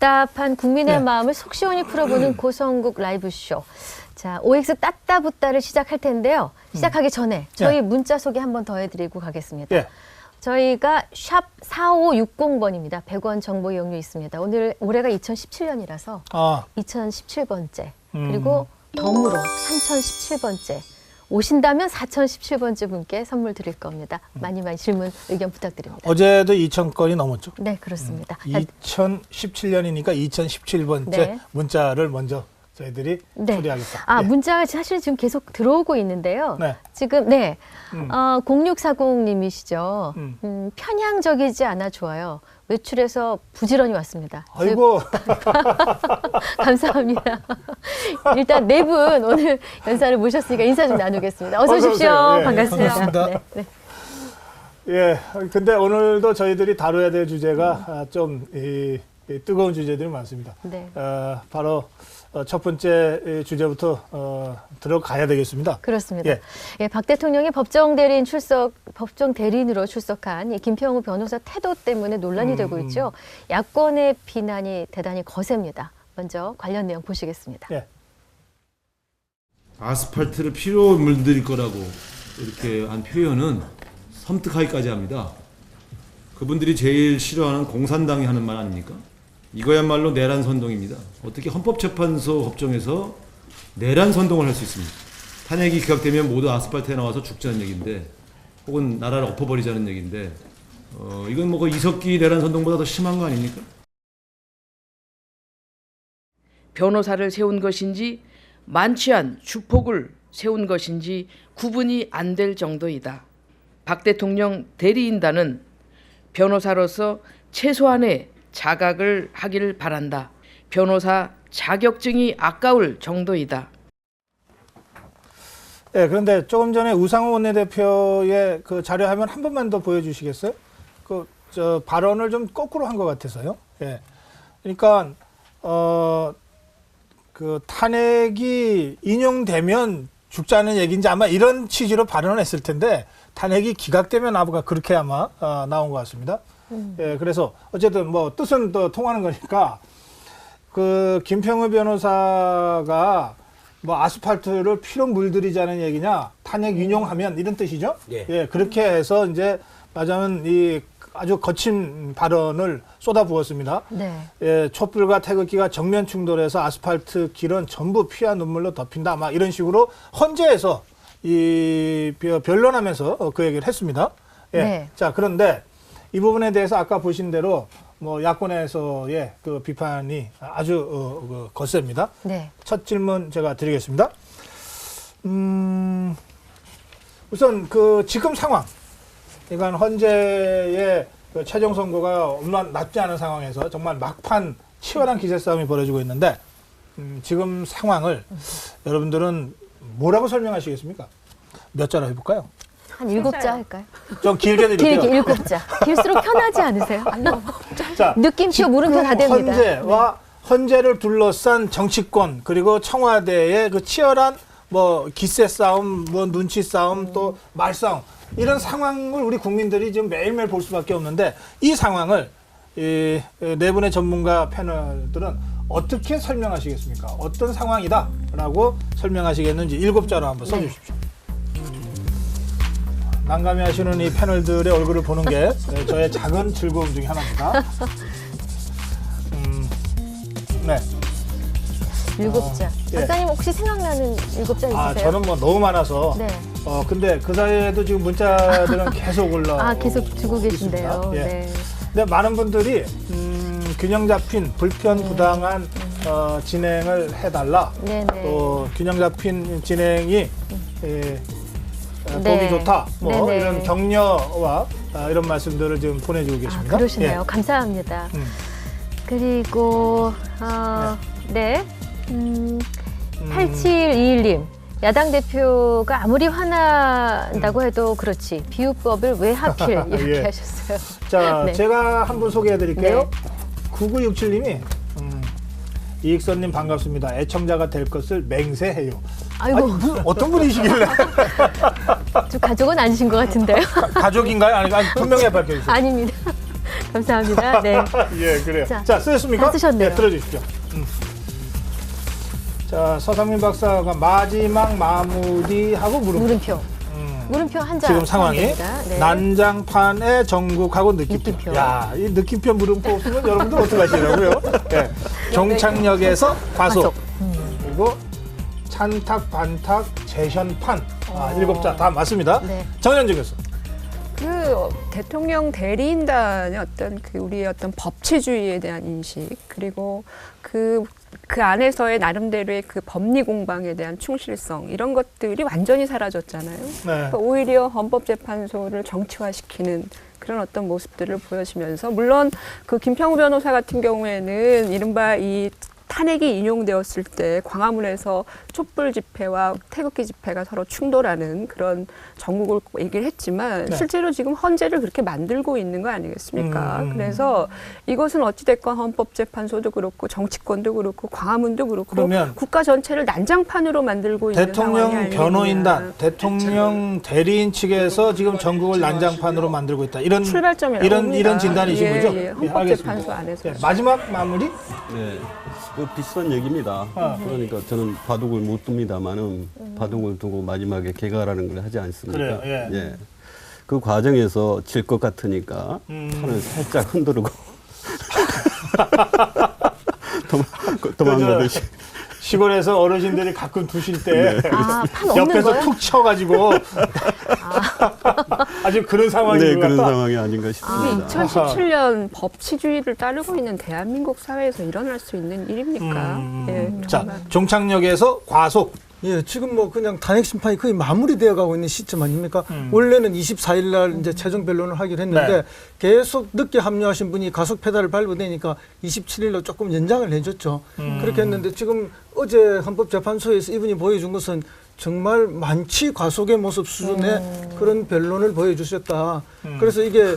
답답한 국민의 네. 마음을 속 시원히 풀어보는 고성국 라이브쇼. 자, OX 따따붙다를 시작할 텐데요. 시작하기 전에 저희 문자 소개 한 번 더 해드리고 가겠습니다. 예. 저희가 샵 4560번입니다. 100원 정보 이용료 있습니다. 올해가 2017년이라서 2017번째, 그리고 덤으로 3017번째, 오신다면 4017번째 분께 선물 드릴 겁니다. 많이 질문, 의견 부탁드립니다. 어제도 2000건이 넘었죠? 네, 그렇습니다. 2017년이니까 2017번째 네. 문자를 먼저 저희들이 처리하겠다. 아, 예. 문자가 사실 지금 계속 들어오고 있는데요. 네. 지금 0640님이시죠. 편향적이지 않아 좋아요. 외출해서 부지런히 왔습니다. 아이고. 감사합니다. 일단 네 분 오늘 연사를 모셨으니까 인사 좀 나누겠습니다. 어서 오십시오. 어서 오세요. 예, 반갑습니다. 반갑습니다. 네. 예. 근데 오늘도 저희들이 다뤄야 될 주제가 좀 뜨거운 주제들이 많습니다. 네. 바로 첫 번째 주제부터 들어가야 되겠습니다. 그렇습니다. 예. 예, 박 대통령이 법정 대리인으로 출석한 이 김평우 변호사 태도 때문에 논란이 되고 있죠. 야권의 비난이 대단히 거셉니다. 먼저 관련 내용 보시겠습니다. 예. 아스팔트를 피로 물들일 거라고 이렇게 한 표현은 섬뜩하기까지 합니다. 그분들이 제일 싫어하는 공산당이 하는 말 아닙니까? 이거야말로 내란 선동입니다. 어떻게 헌법재판소 법정에서 내란 선동을 할 수 있습니까? 탄핵이 기각되면 모두 아스팔트에 나와서 죽자는 얘기인데, 혹은 나라를 엎어버리자는 얘기인데, 이건 뭐 그 이석기 내란 선동보다 더 심한 거 아닙니까? 변호사를 세운 것인지 만취한 주폭을 세운 것인지 구분이 안 될 정도이다. 박 대통령 대리인단은 변호사로서 최소한의 자각을 하길 바란다. 변호사 자격증이 아까울 정도이다. 네, 그런데 조금 전에 우상호 원내대표의 그 자료 화면 한 번만 더 보여주시겠어요? 저 발언을 좀 거꾸로 한 것 같아서요. 예. 그러니까 그 탄핵이 인용되면 죽자는 얘기인지 아마 이런 취지로 발언을 했을 텐데, 탄핵이 기각되면 아마 그렇게 아마 나온 것 같습니다. 예, 그래서 어쨌든 뭐 뜻은 또 통하는 거니까, 그 김평우 변호사가 뭐 아스팔트를 피로 물들이자는 얘기냐, 탄핵 인용하면 이런 뜻이죠. 예, 그렇게 해서 이제 맞으면 이 아주 거친 발언을 쏟아부었습니다. 네. 예, 촛불과 태극기가 정면 충돌해서 아스팔트 길은 전부 피와 눈물로 덮인다. 막 이런 식으로 헌재에서 변론하면서 그 얘기를 했습니다. 예. 네. 자, 그런데 이 부분에 대해서 아까 보신 대로 뭐 야권에서의 그 비판이 아주 거셉니다. 네. 첫 질문 제가 드리겠습니다. 우선 그 지금 상황, 그러니까 헌재의 그 최종 선고가 얼마 낮지 않은 상황에서 정말 막판 치열한 기세 싸움이 벌어지고 있는데, 지금 상황을 여러분들은 뭐라고 설명하시겠습니까? 몇 자로 해볼까요? 한 7자 할까요? 좀 길게 드릴게요. 길게 7자. 길수록 편하지 않으세요? 아니요. 자, 느낌표, 물음표 다 됩니다. 헌재와 헌재를 둘러싼 정치권, 그리고 청와대의 그 치열한 뭐 기세 싸움, 뭐 눈치 싸움, 또 말싸움, 이런 상황을 우리 국민들이 지금 매일매일 볼 수밖에 없는데, 이 상황을 네 분의 전문가 패널들은 어떻게 설명하시겠습니까? 어떤 상황이다라고 설명하시겠는지 7자로 한번 써주십시오. 난감해 하시는 이 패널들의 얼굴을 보는 게 저의 작은 즐거움 중에 하나입니다. 네. 7자. 예. 박사님 혹시 생각나는 7자 있으세요? 저는 뭐 너무 많아서. 네. 근데 그 사이에도 지금 문자들은 계속 올라오고 계속 주고 계신데요. 있습니다. 예. 네. 근데 많은 분들이 균형 잡힌 불편 부당한 진행을 해달라. 네네. 또 균형 잡힌 진행이 보기 네. 좋다. 뭐 네네. 이런 격려와 이런 말씀들을 지금 보내주고 계십니다. 그러시네요. 예. 감사합니다. 그리고 네. 8721님. 야당 대표가 아무리 화난다고 해도 그렇지. 비유법을 왜 하필 이렇게 예. 하셨어요. 자, 네. 제가 한 분 소개해 드릴게요. 네. 9967님이 이익선님 반갑습니다. 애청자가 될 것을 맹세해요. 아이고. 아니, 어떤 분이시길래? 좀 가족은 아니신 것 같은데요. 가족인가요? 아니, 분명히 밝혀주세요. 아닙니다. 감사합니다. 네. 예, 그래요. 자, 자, 쓰셨습니까? 다 쓰셨네요. 네, 들어주십시오. 자, 서상민 박사가 마지막 마무리하고 물음표. 물음표 한 장. 지금 상황이 네. 난장판의 정국하고 느낌표. 느낌표. 야, 이 느낌표 물음표 없으면 여러분들 어떡하시려고요? 네. 종착역에서 과속. 그리고 찬탁, 반탁, 재현판. 아, 7자 다 맞습니다. 네. 정현주 교수. 그 대통령 대리인단의 어떤 그 우리의 어떤 법치주의에 대한 인식 그리고 그 안에서의 나름대로의 그 법리 공방에 대한 충실성 이런 것들이 완전히 사라졌잖아요. 네. 그러니까 오히려 헌법재판소를 정치화시키는 그런 어떤 모습들을 보여주면서 물론 그 김평우 변호사 같은 경우에는 이른바 이 탄핵이 인용되었을 때 광화문에서 촛불 집회와 태극기 집회가 서로 충돌하는 그런 전국을 얘기를 했지만 네. 실제로 지금 헌재를 그렇게 만들고 있는 거 아니겠습니까? 그래서 이것은 어찌됐건 헌법재판소도 그렇고 정치권도 그렇고 광화문도 그렇고 그러면 국가 전체를 난장판으로 만들고 있는 상황이 대통령 아니겠느냐. 변호인단, 대통령 대리인 측에서 지금 전국을 난장판으로 만들고 있다. 이런 출발점이라고 이런 봅니다. 진단이신 예, 거죠? 예, 예, 헌법재판소 알겠습니다. 안에서. 예, 마지막 마무리? 네, 그 비슷한 얘기입니다. 그러니까 저는 바둑을 못 둡니다만은 바둑을 두고 마지막에 개가라는 걸 하지 않습니까? 그래요, 예. 그 과정에서 질 것 같으니까 판을 살짝 흔들고 도망가듯이. 시골에서 어르신들이 가끔 두실 때 아, 판 없는 옆에서 거요? 툭 쳐가지고 아주 그런 상황인 네, 것 그런 같다. 상황이 아닌가 싶습니다. 2017년 법치주의를 따르고 있는 대한민국 사회에서 일어날 수 있는 일입니까? 예, 자, 정말. 종착역에서 과속. 예, 지금 뭐 그냥 탄핵 심판이 거의 마무리되어 가고 있는 시점 아닙니까? 원래는 24일 날 이제 최종 변론을 하기로 했는데 네. 계속 늦게 합류하신 분이 가속 페달을 밟아대니까 27일로 조금 연장을 해줬죠. 그렇게 했는데 지금 어제 헌법재판소에서 이분이 보여준 것은 정말 만취 과속의 모습 수준의 그런 변론을 보여주셨다. 그래서 이게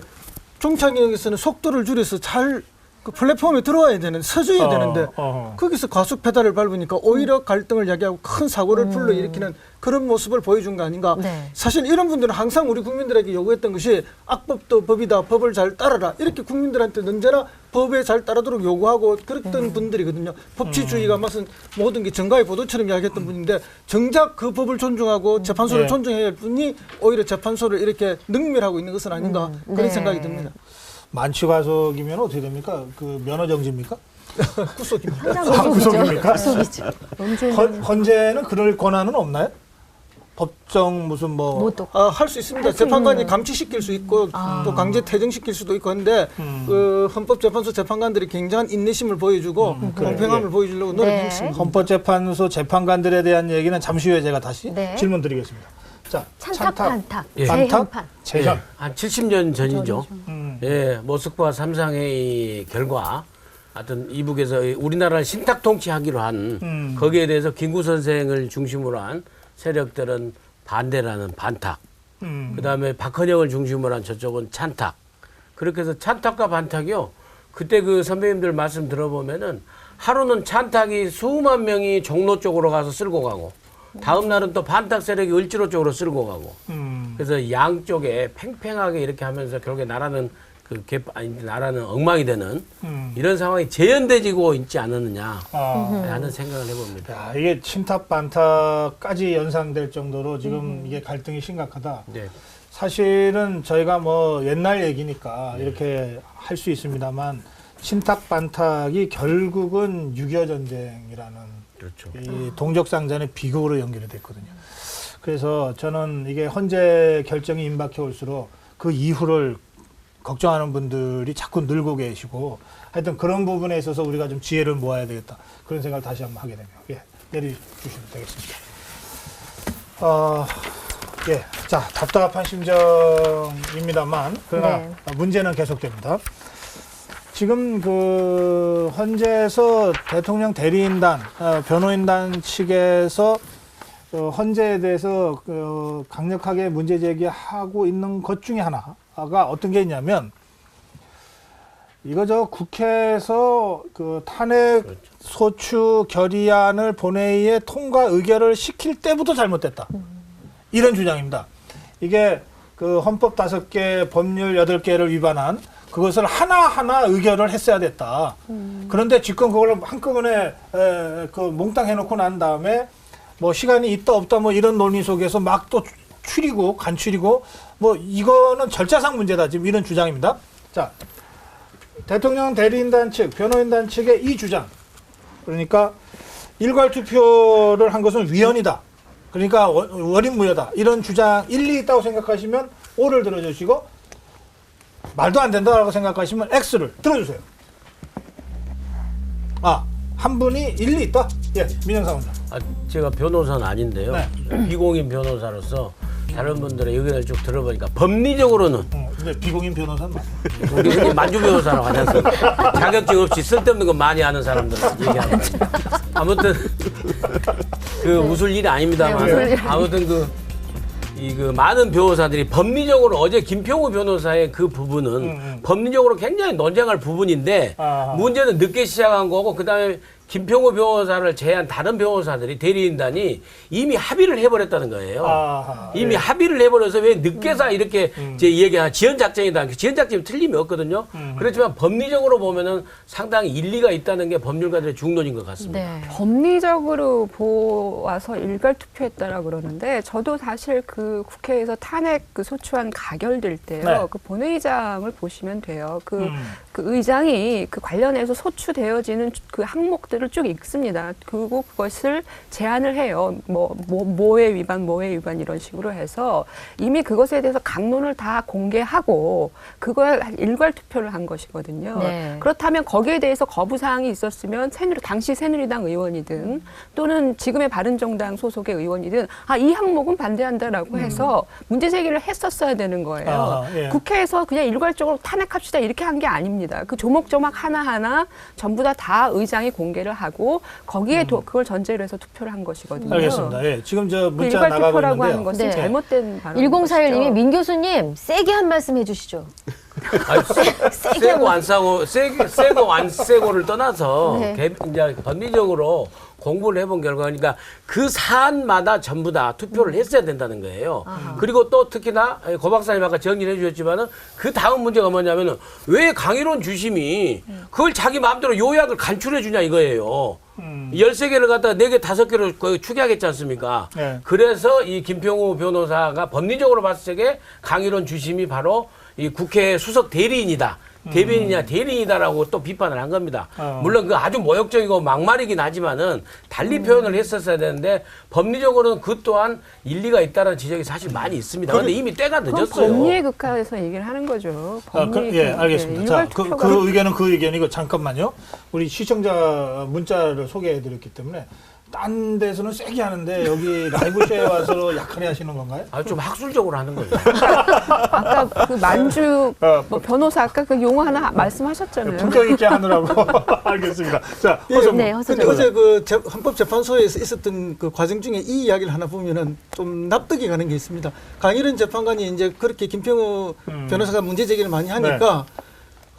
종착역에서는 속도를 줄여서 잘 그 플랫폼에 들어와야 되는, 서줘야 되는데 거기서 가속 페달을 밟으니까 오히려 갈등을 야기하고 큰 사고를 불러일으키는 그런 모습을 보여준 거 아닌가. 네. 사실 이런 분들은 항상 우리 국민들에게 요구했던 것이 악법도 법이다, 법을 잘 따라라. 이렇게 국민들한테 언제나 법에 잘 따르도록 요구하고 그랬던 분들이거든요. 법치주의가 무슨 모든 게 정가의 보도처럼 이야기했던 분인데 정작 그 법을 존중하고 재판소를 예. 존중해야 할 분이 오히려 재판소를 이렇게 능멸하고 있는 것은 아닌가 그런 네. 생각이 듭니다. 만취 과속이면 어떻게 됩니까? 그 면허 정지입니까? 구속입니다. 구속입니까? 구속이죠. 헌재는 그럴 권한은 없나요? 법정 무슨 뭐 뭐또 할 수 있습니다. 재판관이 감치시킬 수 있고 또 강제 퇴정시킬 수도 있고 한데 그 헌법재판소 재판관들이 굉장한 인내심을 보여주고 공평함을 예. 보여주려고 노력했습니다. 헌법재판소 재판관들에 대한 얘기는 잠시 후에 제가 다시 네. 질문 드리겠습니다. 자, 찬탁, 반탁, 예. 재현판. 재현. 예, 한 70년 전이죠. 음. 예, 모스크바 3상회의 결과 하여튼 이북에서 우리나라를 신탁 통치하기로 한 거기에 대해서 김구 선생을 중심으로 한 세력들은 반대라는 반탁. 그다음에 박헌영을 중심으로 한 저쪽은 찬탁. 그렇게 해서 찬탁과 반탁이요. 그때 그 선배님들 말씀 들어보면은 하루는 찬탁이 수만 명이 종로 쪽으로 가서 쓸고 가고 다음 날은 또 반탁 세력이 을지로 쪽으로 쓸고 가고 그래서 양쪽에 팽팽하게 이렇게 하면서 결국에 나라는 나라는 엉망이 되는 이런 상황이 재현되지고 있지 않았느냐 하는 생각을 해봅니다. 야, 이게 친탁 반탁까지 연상될 정도로 지금 이게 갈등이 심각하다. 네. 사실은 저희가 뭐 옛날 얘기니까 이렇게 할 수 있습니다만 친탁 반탁이 결국은 6.25 전쟁이라는 그렇죠. 이 동족상잔의 비극으로 연결이 됐거든요. 그래서 저는 이게 헌재 결정이 임박해 올수록 그 이후를 걱정하는 분들이 자꾸 늘고 계시고 하여튼 그런 부분에 있어서 우리가 좀 지혜를 모아야 되겠다. 그런 생각을 다시 한번 하게 되네요. 예, 내려주시면 되겠습니다. 예, 자, 답답한 심정입니다만 그러나 네. 문제는 계속됩니다. 지금 그 헌재에서 대통령 대리인단, 변호인단 측에서 헌재에 대해서 강력하게 문제 제기하고 있는 것 중에 하나가 어떤 게 있냐면 이거 저 국회에서 그 탄핵 소추 결의안을 본회의에 통과 의결을 시킬 때부터 잘못됐다. 이런 주장입니다. 이게 그 헌법 5개, 법률 8개를 위반한 그것을 하나하나 의결을 했어야 됐다. 그런데 지금 그걸 한꺼번에 그 몽땅 해놓고 난 다음에 뭐 시간이 있다 없다 뭐 이런 논의 속에서 막 또 추리고 간추리고 뭐 이거는 절차상 문제다. 지금 이런 주장입니다. 자, 대통령 대리인단 측, 변호인단 측의 이 주장. 그러니까 일괄 투표를 한 것은 위헌이다. 그러니까 원인무효다. 이런 주장 일리 있다고 생각하시면 O를 들어주시고 말도 안 된다고 생각하시면 X를 들어주세요. 아, 한 분이 일리 있다? 예, 민영상 원장. 제가 변호사는 아닌데요. 네. 비공인 변호사로서 다른 분들의 의견을 쭉 들어보니까 법리적으로는 근데 비공인 변호사는 맞아요. 우리 흔히 만주 변호사라고 하지 않습니까? 자격증 없이 쓸데없는 거 많이 아는 사람들 얘기하는 거예요. 아무튼 그 웃을 일이 아닙니다만 네, 아무튼 그 많은 변호사들이 법리적으로 어제 김평우 변호사의 그 부분은 법리적으로 굉장히 논쟁할 부분인데 아하. 문제는 늦게 시작한 거고 그다음에 김평우 변호사를 제외한 다른 변호사들이 대리인단이 이미 합의를 해버렸다는 거예요. 아하, 이미 예. 합의를 해버려서 왜 늦게서 이렇게 제 얘기한 지연작전이다. 지연작전이 틀림이 없거든요. 그렇지만 법리적으로 보면은 상당히 일리가 있다는 게 법률가들의 중론인 것 같습니다. 네. 법리적으로 보아서 일괄 투표했다라고 그러는데 저도 사실 그 국회에서 탄핵 그 소추안 가결될 때요. 네. 그 본회의장을 보시면 돼요. 그 의장이 그 관련해서 소추되어지는 그 항목들을 쭉 읽습니다. 그리고 그것을 제안을 해요. 뭐에 위반, 뭐에 위반 이런 식으로 해서 이미 그것에 대해서 강론을 다 공개하고 그걸 일괄 투표를 한 것이거든요. 네. 그렇다면 거기에 대해서 거부사항이 있었으면 당시 새누리당 의원이든 또는 지금의 바른정당 소속의 의원이든 이 항목은 반대한다라고 해서 문제 제기를 했었어야 되는 거예요. 아, 예. 국회에서 그냥 일괄적으로 탄핵합시다 이렇게 한 게 아닙니다. 그 조목조목 하나하나 전부 다 의장이 공개를 하고 거기에 그걸 전제로 해서 투표를 한 것이거든요. 알겠습니다. 예, 지금 저 그 문자 일괄 나가고 투표라고 하는 있는데요. 것은 네. 잘못된 발언인 1041님이 것이죠. 민 교수님 세게 한 말씀 해주시죠. 세고 안 싸고 세고 안 세고를 떠나서 네. 이제 법리적으로 공부를 해본 결과니까 그 사안마다 전부 다 투표를 했어야 된다는 거예요. 그리고 또 특히나 고 박사님 아까 정리해 주셨지만은 그 다음 문제가 뭐냐면은 왜 강일원 주심이 그걸 자기 마음대로 요약을 간추려 주냐 이거예요. 13개를 갖다가 4개, 5개로 추계하겠지 않습니까? 네. 그래서 이 김평우 변호사가 법리적으로 봤을 때 강일원 주심이 바로 이 국회 수석 대리인이다. 대변인이냐 대리인이다라고 또 비판을 한 겁니다. 물론 그 아주 모욕적이고 막말이긴 하지만은 달리 표현을 했었어야 되는데 법리적으로는 그 또한 일리가 있다는 지적이 사실 많이 있습니다. 그런데 이미 때가 그건 늦었어요. 법리에 극하해서 얘기를 하는 거죠. 예, 알겠습니다. 자, 일괄 투표가 그 의견은 그 의견이고 잠깐만요. 우리 시청자 문자를 소개해드렸기 때문에 딴 데서는 세게 하는데 여기 라이브 쇼에 와서 약하게 하시는 건가요? 좀 학술적으로 하는 거예요. 아까 그 만주 변호사 아까 그 용어 하나 말씀하셨잖아요. 품격 있게 하느라고. 알겠습니다. 자, 예, 허성. 네, 허성. 근데 어제 그 헌법재판소에서 있었던 그 과정 중에 이 이야기를 하나 보면은 좀 납득이 가는 게 있습니다. 강일원 재판관이 이제 그렇게 김평우 변호사가 문제 제기를 많이 하니까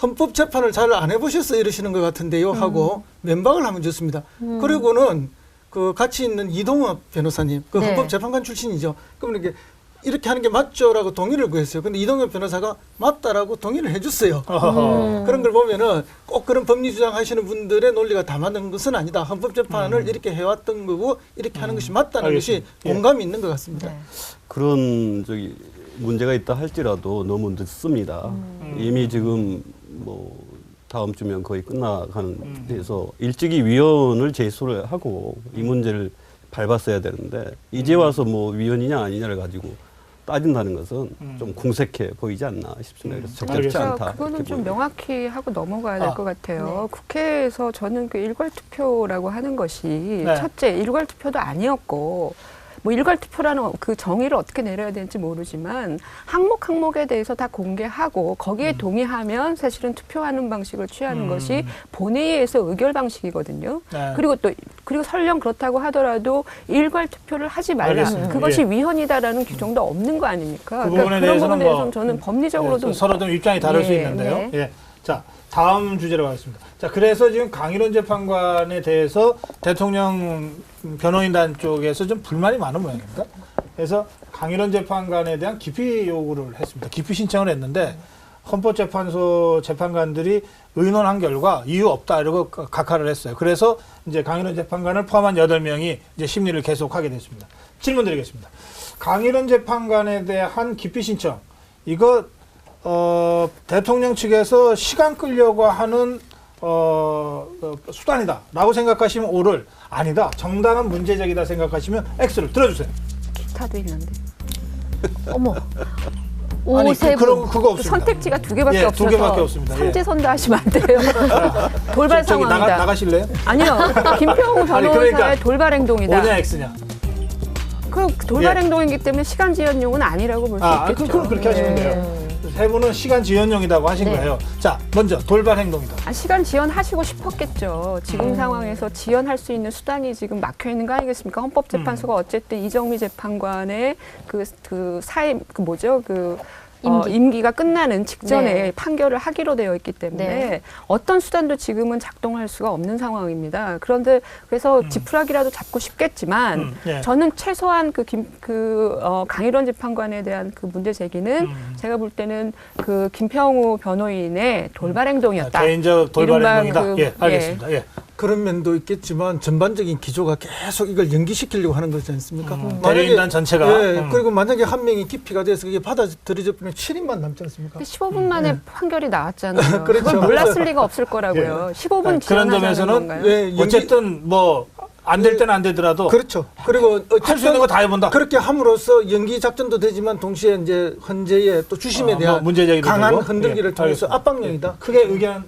헌법재판을 잘 안 해보셔서 이러시는 것 같은데요 하고 면박을 한번 줬습니다. 그리고는 그 같이 있는 이동엽 변호사님, 그 네. 헌법재판관 출신이죠. 그러면 이렇게 하는 게 맞죠라고 동의를 구했어요. 근데 이동엽 변호사가 맞다라고 동의를 해줬어요. 그런 걸 보면은 꼭 그런 법리 주장하시는 분들의 논리가 다 맞는 것은 아니다. 헌법재판을 이렇게 해왔던 거고 이렇게 하는 것이 맞다는 알겠습니다. 것이 공감이 있는 것 같습니다. 네. 그런 문제가 있다 할지라도 너무 늦습니다. 이미 지금 다음 주면 거의 끝나가는 데서 일찍이 위원을 제소를 하고 이 문제를 밟았어야 되는데 이제 와서 위원이냐 아니냐를 가지고 따진다는 것은 좀 궁색해 보이지 않나 싶습니다. 그래서 적절치 알겠습니다. 않다. 그거는 이렇게 좀 보입니다. 명확히 하고 넘어가야 될 것 같아요. 국회에서 저는 그 일괄 투표라고 하는 것이 첫째 일괄 투표도 아니었고 일괄 투표라는 그 정의를 어떻게 내려야 되는지 모르지만 항목에 대해서 다 공개하고 거기에 동의하면 사실은 투표하는 방식을 취하는 것이 본회의에서 의결 방식이거든요. 네. 그리고 설령 그렇다고 하더라도 일괄 투표를 하지 말라. 알겠습니다. 그것이 예. 위헌이다라는 규정도 없는 거 아닙니까? 그 부분에 그런 대해서는 부분에 대해서는 저는 법리적으로도 서로 좀 입장이 다를 수 예, 있는데요. 네. 예. 자, 다음 주제로 가겠습니다. 자, 그래서 지금 강일원 재판관에 대해서 대통령 변호인단 쪽에서 좀 불만이 많은 모양입니다. 그래서 강일원 재판관에 대한 기피 요구를 했습니다. 기피 신청을 했는데 헌법재판소 재판관들이 의논한 결과 이유 없다 이러고 각하를 했어요. 그래서 이제 강일원 재판관을 포함한 8명이 이제 심리를 계속하게 됐습니다. 질문 드리겠습니다. 강일원 재판관에 대한 기피 신청 이거 대통령 측에서 시간 끌려고 하는 수단이다라고 생각하시면 O를 아니다 정당한 문제적이다 생각하시면 X를 들어주세요. 기타도 있는데. 어머. 아니 오세 그런 분. 그거 없습니다. 선택지가 두 개밖에 예, 없어서 두 개밖에 없습니다. 예. 삼지선다 하시면 안 돼요. 돌발 저기 상황이다. 나가실래요? 아니요. 김평우 변호사의 그러니까 돌발 행동이다. O냐 X냐? 그 돌발 예. 행동이기 때문에 시간 지연용은 아니라고 볼 수 있겠죠. 그럼 그렇게 하시면 돼요. 세 분은 시간 지연용이라고 하신 네. 거예요. 자, 먼저 돌발 행동이다. 시간 지연하시고 싶었겠죠. 지금 상황에서 지연할 수 있는 수단이 지금 막혀 있는 거 아니겠습니까? 헌법재판소가 어쨌든 이정미 재판관의 그 사임 그 뭐죠? 임기가 끝나는 직전에 네. 판결을 하기로 되어 있기 때문에 네. 어떤 수단도 지금은 작동할 수가 없는 상황입니다. 그런데 그래서 지푸라기라도 잡고 싶겠지만 예. 저는 최소한 강일원 재판관에 대한 그 문제 제기는 제가 볼 때는 그 김평우 변호인의 돌발 행동이었다. 개인적 돌발 이른바 행동이다. 예, 알겠습니다. 예. 그런 면도 있겠지만 전반적인 기조가 계속 이걸 연기시키려고 하는 거지 않습니까? 대리인단 전체가. 예, 그리고 만약에 한 명이 기피가 돼서 그게 받아들여져 버리면 7인만 남지 않습니까? 15분 만에 판결이 나왔잖아요. 그렇죠. 그걸 몰랐을 리가 없을 거라고요. 15분 그런 지연하자는 점에서는 건가요? 예, 어쨌든 뭐 안 될 때는 안 되더라도 그렇죠. 그리고 할 수 있는 거 다 해본다. 그렇게 함으로써 연기 작전도 되지만 동시에 이제 헌재의 또 주심에 대한 뭐 문제 제기도 강한 되고. 흔들기를 예, 통해서 알겠습니다. 압박용이다. 크게 의견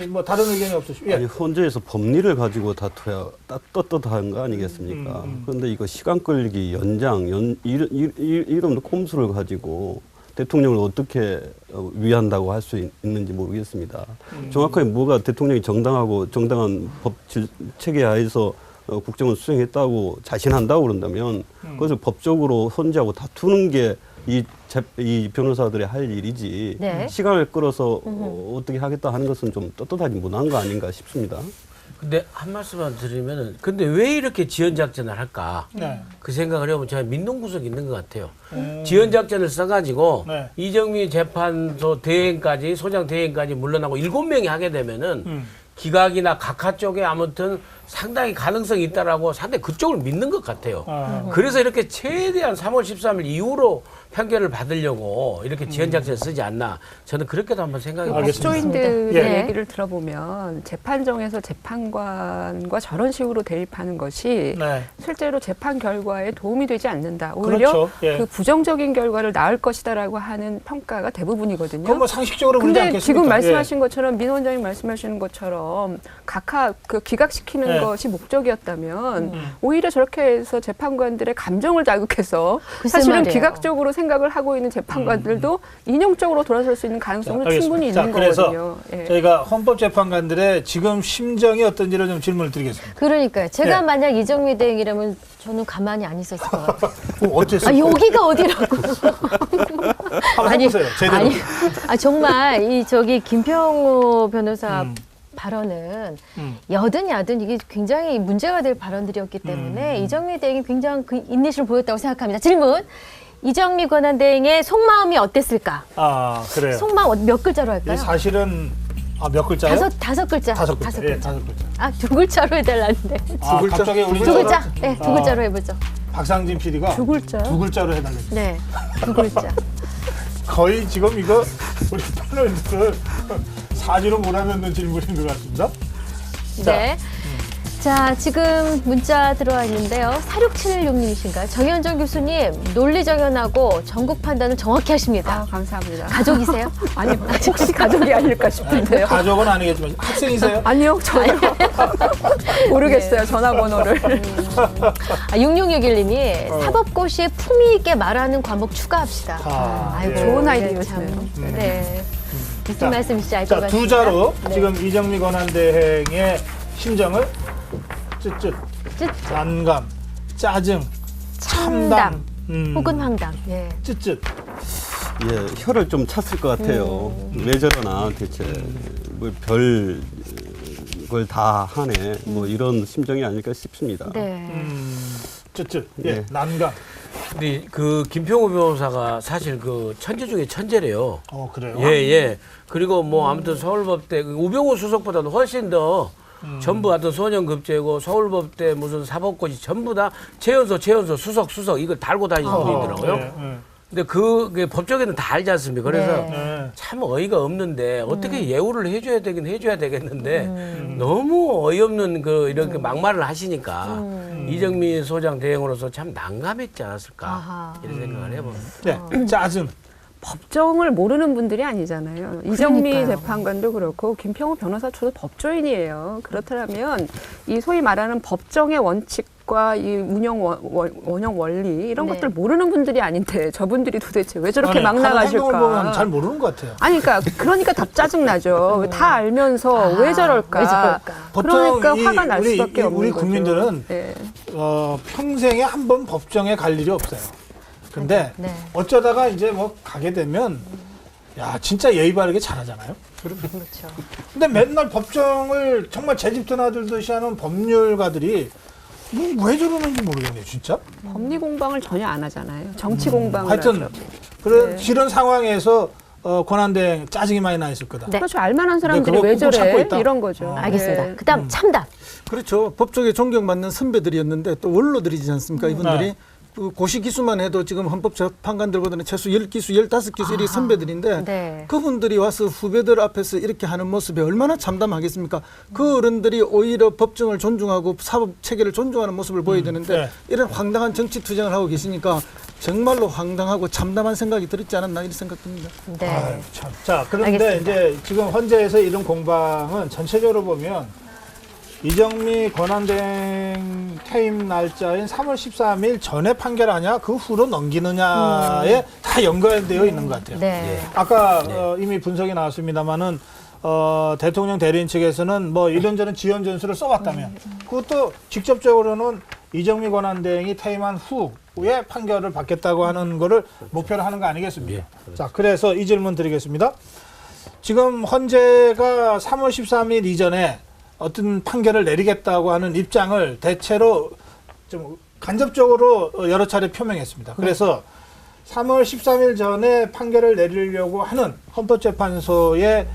뭐 다른 의견이 없으시죠? 아니 예. 헌재에서 법리를 가지고 다투야 떳떳한 거 아니겠습니까? 그런데 이거 시간 끌기 연장 이런 꼼수를 가지고 대통령을 어떻게 위한다고 할 수 있는지 모르겠습니다. 정확하게 뭐가 대통령이 정당한 법 체계 하에서 국정을 수행했다고 자신한다고 그런다면 그것을 법적으로 헌재하고 다투는 게 이 변호사들의 할 일이지 네. 시간을 끌어서 어떻게 하겠다 하는 것은 좀 떳떳하지 못한 거 아닌가 싶습니다. 근데 한 말씀만 드리면은 근데 왜 이렇게 지연 작전을 할까? 네. 그 생각을 해보면 제가 민동구석이 있는 것 같아요. 지연 작전을 써가지고 네. 이정미 재판소 대행까지 소장 대행까지 물러나고 7명이 하게 되면은 기각이나 각하 쪽에 아무튼 상당히 가능성이 있다라고 상당히 그쪽을 믿는 것 같아요. 그래서 이렇게 최대한 3월 13일 이후로 판결을 받으려고 이렇게 지연 작전을 쓰지 않나. 저는 그렇게도 한번 생각해 알겠습니다. 봤습니다. 법조인들의 예. 얘기를 들어보면 재판정에서 재판관과 저런 식으로 대립하는 것이 네. 실제로 재판 결과에 도움이 되지 않는다. 오히려 그렇죠. 예. 그 부정적인 결과를 낳을 것이다라고 하는 평가가 대부분이거든요. 그건 뭐 상식적으로 문제 근데 않겠습니까? 지금 말씀하신 것처럼 민 원장님 말씀하시는 것처럼 각하 기각시키는 네. 것이 목적이었다면 오히려 저렇게 해서 재판관들의 감정을 자극해서 글쎄 사실은 말이에요. 기각적으로 생각을 하고 있는 재판관들도 인용적으로 돌아설 수 있는 가능성은 알겠습니다. 충분히 자, 있는 그래서 거거든요. 예. 저희가 헌법재판관들의 지금 심정이 어떤지를 좀 질문을 드리겠습니다. 그러니까요. 제가 네. 만약 이정미 대행이라면 저는 가만히 안 있었을 것 같아요. 어땠어요? 여기가 어디라고. 한번 해보세요. 제대로. 정말 저기 김평우 변호사 발언은 여든 야든 이게 굉장히 문제가 될 발언들이었기 때문에 이정미 대행이 굉장히 그 인내심을 보였다고 생각합니다. 질문. 이정미 권한대행의 속마음이 어땠을까? 아, 그래요. 속마음 몇 글자로 할까요? 이게 사실은 몇 글자요? 다섯 글자. 다섯 글자. 예, 다섯 글자. 두 글자로 해달라는데. 글자? 갑자기 우리 두 글자. 네, 두 글자로 해보죠. 박상진 PD가 두 글자요? 두 글자로 해달래요. 네, 두 글자. 거의 지금 이거 우리 패널들 사지로 몰아넣는 질문인 것 같습니다. 네. 자, 지금 문자 들어와 있는데요. 4676님이신가요? 정현정 교수님, 논리정연하고 전국 판단을 정확히 하십니다. 감사합니다. 가족이세요? 아니 혹시 가족이 아닐까 싶은데요. 가족은 아니겠지만 학생이세요? 아니요, 전혀 모르겠어요. 전화번호를. 6661님이 사법고시에 품위 있게 말하는 과목 추가합시다. 예. 좋은 네, 아이디어시네요. 참. 네. 무슨 자, 말씀이신지 알 것 자, 같습니다. 두 자로 네. 지금 이정미 권한대행의 심정을 쯧쯧, 난감, 짜증, 참담, 혹은 황당. 예. 쯧쯧. 예, 혀를 좀 찼을 것 같아요. 왜 저러나 대체 뭐 별 걸 다 하네. 뭐 이런 심정이 아닐까 싶습니다. 네. 쯧쯧. 예, 네. 난감. 근데 그 김평우 변호사가 사실 그 천재 중에 천재래요. 그래요? 예. 그리고 뭐 아무튼 서울법대 그 우병우 수석보다도 훨씬 더 전부 하여튼 소년급제고 서울법대 무슨 사법고시 전부 다 최연소 수석 이걸 달고 다니는 분이더라고요. 네. 근데 그게 법조계는 다 알지 않습니까? 그래서 네. 참 어이가 없는데 어떻게 예우를 해줘야 되겠는데 너무 어이없는 그 이렇게 막말을 하시니까 이정미 소장 대행으로서 참 난감했지 않았을까 아하. 이런 생각을 해봅니다. 네. 자, 아줌. 법정을 모르는 분들이 아니잖아요. 이정미 그러니까요. 재판관도 그렇고 김평우 변호사 저도 법조인이에요. 그렇다면 이 소위 말하는 법정의 원칙과 이 원형 원리 이런 네. 것들 모르는 분들이 아닌데 저분들이 도대체 왜 저렇게 막 하는 행동을 보면 나가실까? 잘 모르는 것 같아요. 아니 그러니까 더 짜증 나죠. 다 알면서 왜 저럴까? 왜 저럴까? 그러니까 보통 화가 날 수밖에 없는 우리 거죠. 국민들은 네. 평생에 한 번 법정에 갈 일이 없어요. 근데 네. 어쩌다가 이제 뭐 가게 되면 야 진짜 예의 바르게 잘하잖아요. 그렇죠. 근데 맨날 법정을 정말 제 집 드나들듯이 하는 법률가들이 뭐 왜 저러는지 모르겠네요, 진짜. 법리 공방을 전혀 안 하잖아요. 정치 공방을 하여튼 하죠. 그런 네. 이런 상황에서 권한대행 짜증이 많이 나 있을 거다. 네. 그렇죠. 알만한 사람들이 그거 왜 꾹꾹 참고 저래 있다. 이런 거죠. 알겠습니다. 네. 그다음 참답. 그렇죠. 법조계 존경받는 선배들이었는데 또 원로들이지 않습니까? 이분들이 네. 그 고시 기수만 해도 지금 헌법재판관들보다는 최소 10기수, 15기수 이렇게 선배들인데 네. 그분들이 와서 후배들 앞에서 이렇게 하는 모습에 얼마나 참담하겠습니까? 그 어른들이 오히려 법정을 존중하고 사법 체계를 존중하는 모습을 보여야 되는데 네. 이런 황당한 정치 투쟁을 하고 계시니까 정말로 황당하고 참담한 생각이 들었지 않았나 이런 생각 듭니다. 네. 아유, 참. 자, 그런데 알겠습니다. 이제 지금 헌재에서 이런 공방은 전체적으로 보면 이정미 권한대행 퇴임 날짜인 3월 13일 전에 판결하냐 그 후로 넘기느냐에 다 연관되어 있는 것 같아요. 네. 아까 이미 분석이 나왔습니다만은 대통령 대리인 측에서는 뭐 이런저런 지연 전술을 써왔다면 그것도 직접적으로는 이정미 권한대행이 퇴임한 후에 판결을 받겠다고 하는 거를 목표로 하는 거 아니겠습니까? 자, 그래서 이 질문 드리겠습니다. 지금 헌재가 3월 13일 이전에 어떤 판결을 내리겠다고 하는 입장을 대체로 좀 간접적으로 여러 차례 표명했습니다. 그래서 3월 13일 전에 판결을 내리려고 하는 헌법재판소의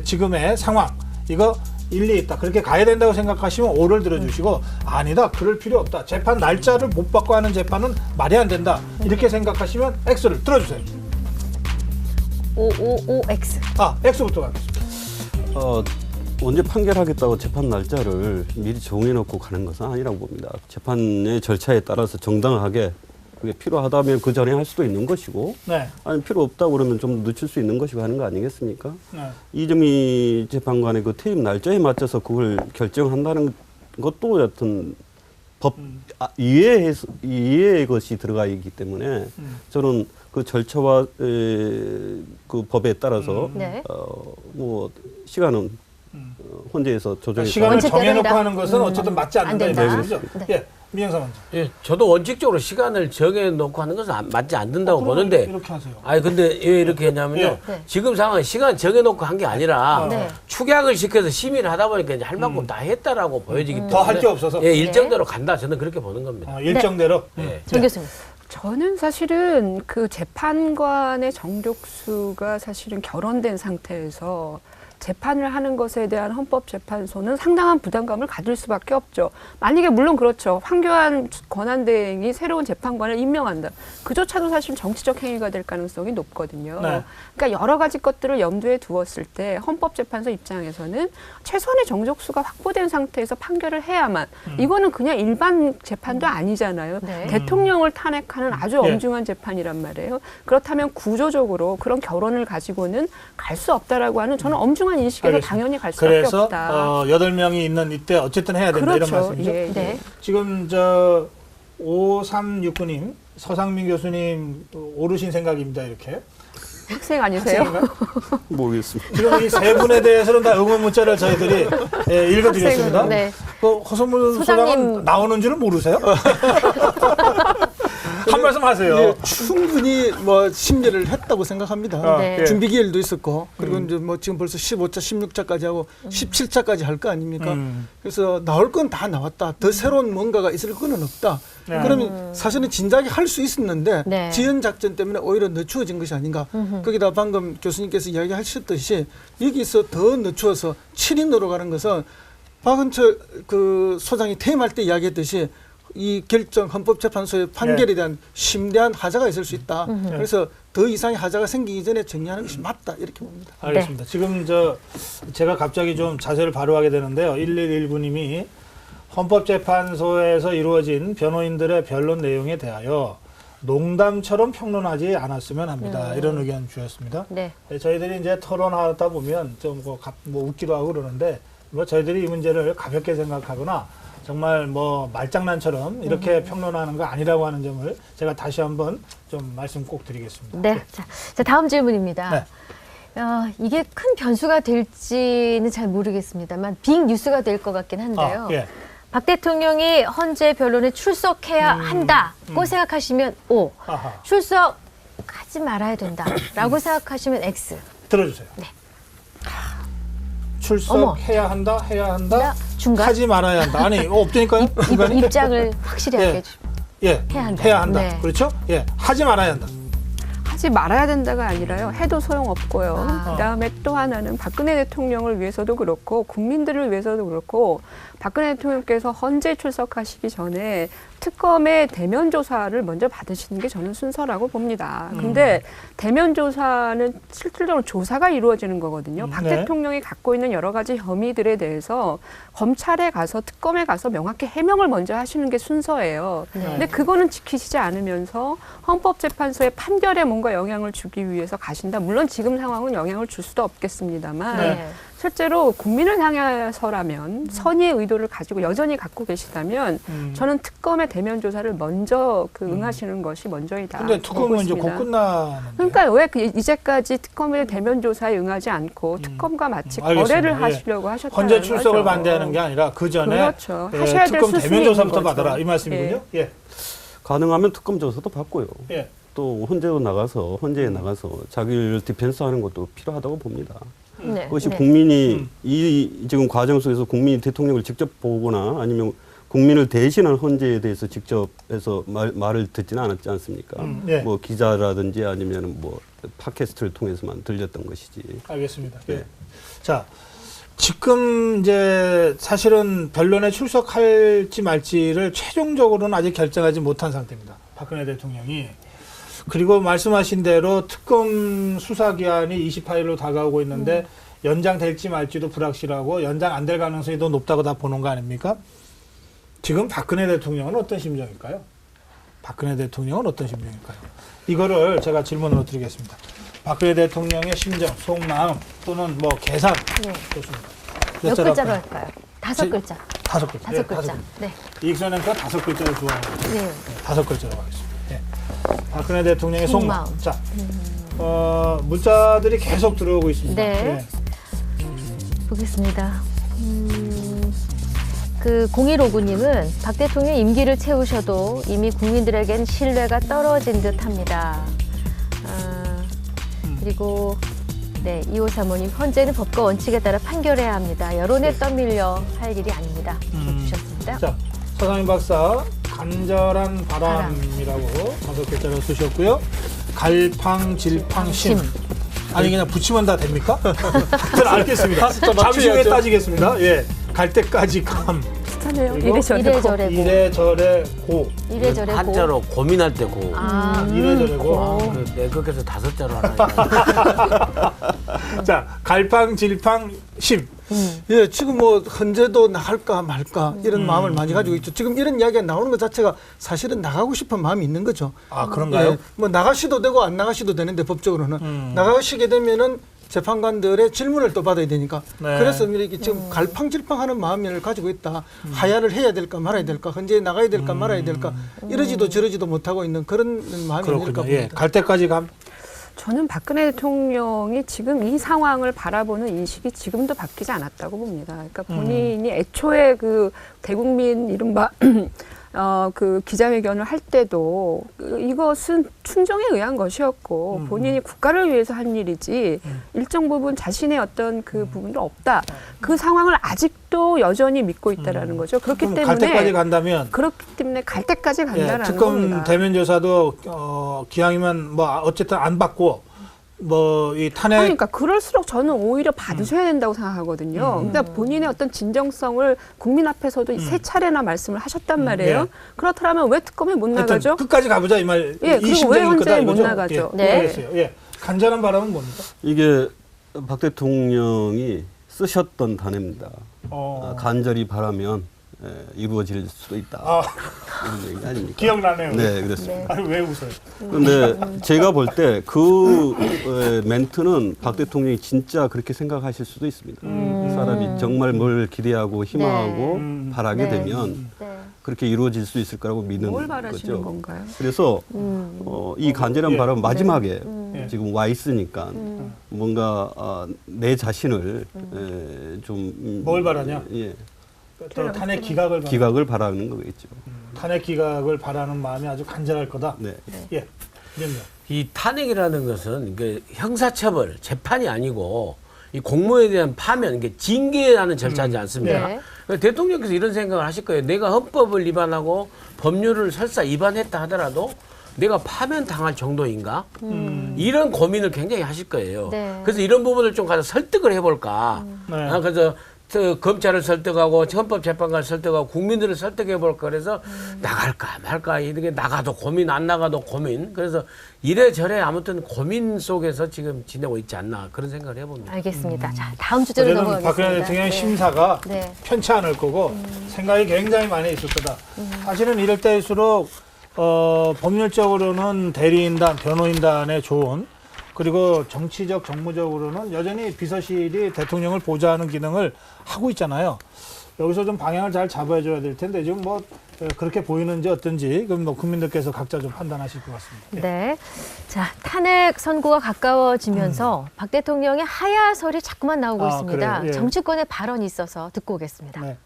지금의 상황, 이거 일리 있다. 그렇게 가야 된다고 생각하시면 O를 들어주시고 아니다. 그럴 필요 없다. 재판 날짜를 못 받고 하는 재판은 말이 안 된다. 이렇게 생각하시면 X를 들어주세요. OOOX. X부터 가겠습니다. 언제 판결하겠다고 재판 날짜를 미리 정해놓고 가는 것은 아니라고 봅니다. 재판의 절차에 따라서 정당하게 그게 필요하다면 그 전에 할 수도 있는 것이고 네. 아니 필요 없다고 그러면 좀 늦출 수 있는 것이고 하는 거 아니겠습니까? 네. 이정미 재판관의 그 퇴임 날짜에 맞춰서 그걸 결정한다는 것도 여튼 법 이해의 것이 들어가 있기 때문에 저는 그 절차와 그 법에 따라서 네. 뭐 시간은 헌재에서 조정해서 시간을 원칙대로 정해놓고 해라. 하는 것은 어쨌든 맞지 안 않는다. 된다. 그죠? 네. 예, 민영사 먼저. 예, 저도 원칙적으로 시간을 정해놓고 하는 것은 맞지 않는다고 그럼 보는데 이렇게 하세요. 아니 근데 왜 이렇게 했냐면요. 예. 네. 지금 상황은 시간 정해놓고 한 게 아니라 네. 축약을 시켜서 심의를 하다 보니까 이제 할 만큼 다 했다라고 보여지기 때문에 더 할 게 없어서. 예, 일정대로 간다. 저는 그렇게 보는 겁니다. 일정대로. 예. 정 교수님. 저는 사실은 그 재판관의 정족수가 사실은 결혼된 상태에서 재판을 하는 것에 대한 헌법재판소는 상당한 부담감을 가질 수밖에 없죠. 만약에 물론 그렇죠. 황교안 권한대행이 새로운 재판관을 임명한다. 그조차도 사실 정치적 행위가 될 가능성이 높거든요. 네. 그러니까 여러 가지 것들을 염두에 두었을 때 헌법재판소 입장에서는 최소한의 정족수가 확보된 상태에서 판결을 해야만 이거는 그냥 일반 재판도 아니잖아요. 네. 대통령을 탄핵하는 아주 예. 엄중한 재판이란 말이에요. 그렇다면 구조적으로 그런 결혼을 가지고는 갈 수 없다라고 하는 저는 엄중한 인식에서 알겠습니다. 당연히 갈 수밖에 그래서 없다. 8명이 있는 이때 어쨌든 해야 된다 그렇죠. 이런 말씀이죠. 예, 예. 네. 지금 5369님 서상민 교수님 오르신 생각입니다. 이렇게. 학생 아니세요? 학생인가요? 모르겠습니다. 지금 이 세 분에 대해서는 다 응원 문자를 저희들이 읽어드렸습니다. 네. 그 허선물 소장님. 소장은 나오는 줄은 모르세요? 한 말씀 하세요. 예, 충분히 뭐 심리를 했다고 생각합니다. 네. 예. 준비 기일도 있었고 그리고 이제 뭐 지금 벌써 15차, 16차까지 하고 17차까지 할 거 아닙니까? 그래서 나올 건 다 나왔다. 더 새로운 뭔가가 있을 거는 없다. 네. 그러면 사실은 진작에 할 수 있었는데 네. 지연 작전 때문에 오히려 늦추어진 것이 아닌가. 거기다 방금 교수님께서 이야기하셨듯이 여기서 더 늦추어서 7인으로 가는 것은 박은철 그 소장이 퇴임할 때 이야기했듯이 이 결정 헌법재판소의 판결에 대한 심대한 하자가 있을 수 있다. 그래서 더 이상의 하자가 생기기 전에 정리하는 것이 맞다 이렇게 봅니다. 알겠습니다. 지금 제가 갑자기 좀 자세를 바로하게 되는데요. 1119님이 헌법재판소에서 이루어진 변호인들의 변론 내용에 대하여 농담처럼 평론하지 않았으면 합니다. 이런 의견 주셨습니다. 네. 네, 저희들이 이제 토론하다 보면 좀 뭐 웃기도 하고 그러는데 뭐 저희들이 이 문제를 가볍게 생각하거나 정말 뭐 말장난처럼 이렇게 평론하는 거 아니라고 하는 점을 제가 다시 한번 좀 말씀 꼭 드리겠습니다. 네. 자, 다음 질문입니다. 네. 이게 큰 변수가 될지는 잘 모르겠습니다만 빅 뉴스가 될 것 같긴 한데요. 예. 박 대통령이 헌재 변론에 출석해야 한다고 생각하시면 O, 아하. 출석하지 말아야 된다라고 생각하시면 X. 들어주세요. 네. 출석해야 한다, 해야 한다, 중간? 하지 말아야 한다. 아니, 없다니까요? 중간에? 입장을 확실히 예. 하게 해주십시오. 예, 해야 한다. 네. 그렇죠? 예, 하지 말아야 한다. 하지 말아야 된다가 아니라요. 해도 소용없고요. 아. 그다음에 또 하나는 박근혜 대통령을 위해서도 그렇고 국민들을 위해서도 그렇고 박근혜 대통령께서 헌재 출석하시기 전에 특검의 대면 조사를 먼저 받으시는 게 저는 순서라고 봅니다. 근데 대면 조사는 실질적으로 조사가 이루어지는 거거든요. 박 네. 대통령이 갖고 있는 여러 가지 혐의들에 대해서 검찰에 가서 특검에 가서 명확히 해명을 먼저 하시는 게 순서예요. 네. 근데 그거는 지키시지 않으면서 헌법재판소의 판결에 뭔가 영향을 주기 위해서 가신다. 물론 지금 상황은 영향을 줄 수도 없겠습니다만 네. 실제로 국민을 향해서라면 선의의 의도를 가지고 여전히 갖고 계시다면 저는 특검의 대면 조사를 먼저 응하시는 것이 먼저이다. 근데 특검은 이제 곧 끝나는데. 그러니까 왜 이제까지 특검의 대면 조사에 응하지 않고 특검과 마치 알겠습니다. 거래를 예. 하시려고 하셨다는 헌재 출석을 거죠. 반대하는 게 아니라 그 전에 그렇죠. 하셔야 될 특검 수순이 대면 조사부터 있는 거죠. 받아라 이 말씀이군요. 예. 가능하면 특검 조사도 받고요. 예. 또 헌재에 나가서 자기를 디펜스하는 것도 필요하다고 봅니다. 네. 그것이 네. 국민이 이 지금 과정 속에서 국민이 대통령을 직접 보거나 아니면 국민을 대신한 헌재에 대해서 직접 해서 말을 듣지는 않았지 않습니까? 예. 뭐 기자라든지 아니면 뭐 팟캐스트를 통해서만 들렸던 것이지. 알겠습니다. 네. 예. 자, 지금 이제 사실은 변론에 출석할지 말지를 최종적으로는 아직 결정하지 못한 상태입니다. 박근혜 대통령이. 그리고 말씀하신 대로 특검 수사 기한이 28일로 다가오고 있는데 연장될지 말지도 불확실하고 연장 안 될 가능성이 더 높다고 다 보는 거 아닙니까? 지금 박근혜 대통령은 어떤 심정일까요? 박근혜 대통령은 어떤 심정일까요? 이거를 제가 질문으로 드리겠습니다. 박근혜 대통령의 심정, 속마음 또는 뭐 계산 좋습니다. 몇 자로 글자로 할까요? 할까요? 다섯 글자. 다섯 글자. 다섯 글자. 네. 이익선 앵커가 다섯 글자를 좋아합니다. 네. 다섯 글자로 하겠습니다. 예. 박근혜 대통령의 속마음. 속마음. 자, 문자들이 계속 들어오고 있습니다. 네. 보겠습니다. 그 0159님은 박 대통령 임기를 채우셔도 이미 국민들에겐 신뢰가 떨어진 듯합니다. 그리고 네, 2535님 헌재는 법과 원칙에 따라 판결해야 합니다. 여론에 떠밀려 할 일이 아닙니다. 주셨습니다. 자, 서상민 박사 간절한 바람이라고 다섯 글자로 쓰셨고요. 갈팡질팡심. 아니 그냥 붙이면 다 됩니까? 저는 알겠습니다. 잠시 후에 따지겠습니다. 예, 갈 때까지 감. 비슷하네요. 그리고 이래저래 고. 이래저래 고. 이래저래 고. 한자로 고민할 때 고. 이래저래 고. 그래서 다섯 자로 하나. 자, 갈팡질팡심. 예, 지금 뭐 헌재도 나갈까 말까 이런 마음을 많이 가지고 있죠. 지금 이런 이야기가 나오는 것 자체가 사실은 나가고 싶은 마음이 있는 거죠. 아, 그런가요? 예, 뭐 나가시도 되고 안 나가시도 되는데 법적으로는 나가시게 되면은 재판관들의 질문을 또 받아야 되니까. 네. 그래서 이렇게 지금 갈팡질팡하는 마음을 가지고 있다. 하야를 해야 될까 말아야 될까, 헌재에 나가야 될까 말아야 될까, 이러지도 저러지도 못하고 있는 그런 마음이 아닐까 그렇군요. 예, 봅니다. 갈 때까지 감. 저는 박근혜 대통령이 지금 이 상황을 바라보는 인식이 지금도 바뀌지 않았다고 봅니다. 그러니까 본인이 애초에 그 대국민 이른바 그 기자회견을 할 때도 이것은 충정에 의한 것이었고 본인이 국가를 위해서 한 일이지 일정 부분 자신의 어떤 그 부분도 없다. 그 상황을 아직도 여전히 믿고 있다라는 거죠. 그렇기 그럼 때문에 갈 때까지 간다면 그렇기 때문에 갈 때까지 간다라는 특검 겁니다. 대면 조사도 기왕이면 뭐 어쨌든 안 받고 뭐 이 탄핵 그러니까 그럴수록 저는 오히려 받으셔야 된다고 생각하거든요. 그러니까 본인의 어떤 진정성을 국민 앞에서도 세 차례나 말씀을 하셨단 말이에요. 예. 그렇다면 왜 특검에 못 하여튼 나가죠? 끝까지 가보자 이 말. 예, 이 그리고 왜 심정일 거다 헌재에 못 이거죠? 나가죠? 예, 네. 그랬어요. 예. 간절한 바람은 뭡니까? 이게 박 대통령이 쓰셨던 단어입니다. 간절히 바라면 이루어질 수도 있다. 이런 얘기 아닙니까? 기억나네요. 네, 그렇습니다. 아니, 왜 웃어요? 그런데 제가 볼 때 그 멘트는 박 대통령이 진짜 그렇게 생각하실 수도 있습니다. 사람이 정말 뭘 기대하고 희망하고 바라게 네. 되면 네. 그렇게 이루어질 수 있을 거라고 믿는 뭘 바라시는 거죠. 건가요? 그래서 이 간절한 바람 마지막에 예. 지금 와 있으니까 뭔가 내 자신을 좀 뭘 바라냐? 예, 또 탄핵 기각을 기각을 바라는 거겠죠. 탄핵 기각을 바라는 마음이 아주 간절할 거다. 네. 예. 이런요. 이 탄핵이라는 것은 이게 형사처벌, 재판이 아니고 이 공무원에 대한 파면, 이게 징계라는 절차지 않습니까? 네. 그러니까 대통령께서 이런 생각을 하실 거예요. 내가 헌법을 위반하고 법률을 설사 위반했다 하더라도 내가 파면 당할 정도인가? 이런 고민을 굉장히 하실 거예요. 네. 그래서 이런 부분을 좀 가서 설득을 해볼까? 네. 그래서 검찰을 설득하고 헌법재판관을 설득하고 국민들을 설득해 볼까 그래서 나갈까 말까 이렇게 나가도 고민 안 나가도 고민 그래서 이래저래 아무튼 고민 속에서 지금 지내고 있지 않나 그런 생각을 해봅니다. 알겠습니다. 자, 다음 주제로 어제는 넘어가겠습니다. 박근혜 대통령의 네. 심사가 네. 편치 않을 거고 생각이 굉장히 많이 있을 거다. 사실은 이럴 때일수록 법률적으로는 대리인단, 변호인단의 좋은 그리고 정치적, 정무적으로는 여전히 비서실이 대통령을 보좌하는 기능을 하고 있잖아요. 여기서 좀 방향을 잘 잡아줘야 될 텐데 지금 뭐 그렇게 보이는지 어떤지 그럼 뭐 국민들께서 각자 좀 판단하실 것 같습니다. 예. 네. 자, 탄핵 선고가 가까워지면서 박 대통령의 하야설이 자꾸만 나오고 있습니다. 그래요? 예. 정치권의 발언이 있어서 듣고 오겠습니다. 네.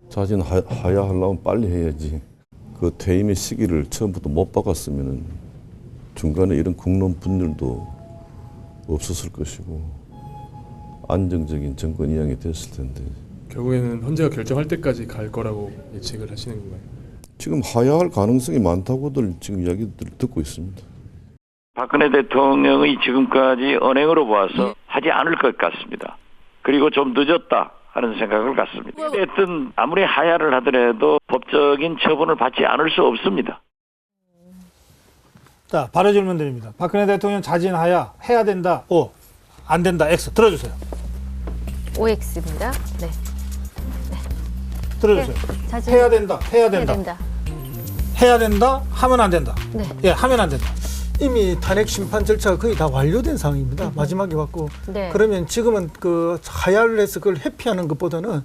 자진하야하려면 빨리 해야지. 그 퇴임의 시기를 처음부터 못 박았으면은 중간에 이런 국론 분열도 없었을 것이고 안정적인 정권 이양이 됐을 텐데 결국에는 헌재가 결정할 때까지 갈 거라고 예측을 하시는 건가요? 지금 하야할 가능성이 많다고들 지금 이야기들 듣고 있습니다. 박근혜 대통령의 지금까지 언행으로 보아서 하지 않을 것 같습니다. 그리고 좀 늦었다 하는 생각을 갖습니다. 어쨌든 아무리 하야를 하더라도 법적인 처분을 받지 않을 수 없습니다. 자, 바로 질문 드립니다. 박근혜 대통령 자진하야 해야 된다. O. 안 된다. X. 들어주세요. OX입니다. 네. 들어주세요. 자진 해야 된다. 해야 해야 된다. 된다. 해야 된다. 하면 안 된다. 네. 예, 하면 안 된다. 이미 탄핵 심판 절차가 거의 다 완료된 상황입니다. 마지막에 왔고 네. 그러면 지금은 그 하야를 해서 그걸 회피하는 것보다는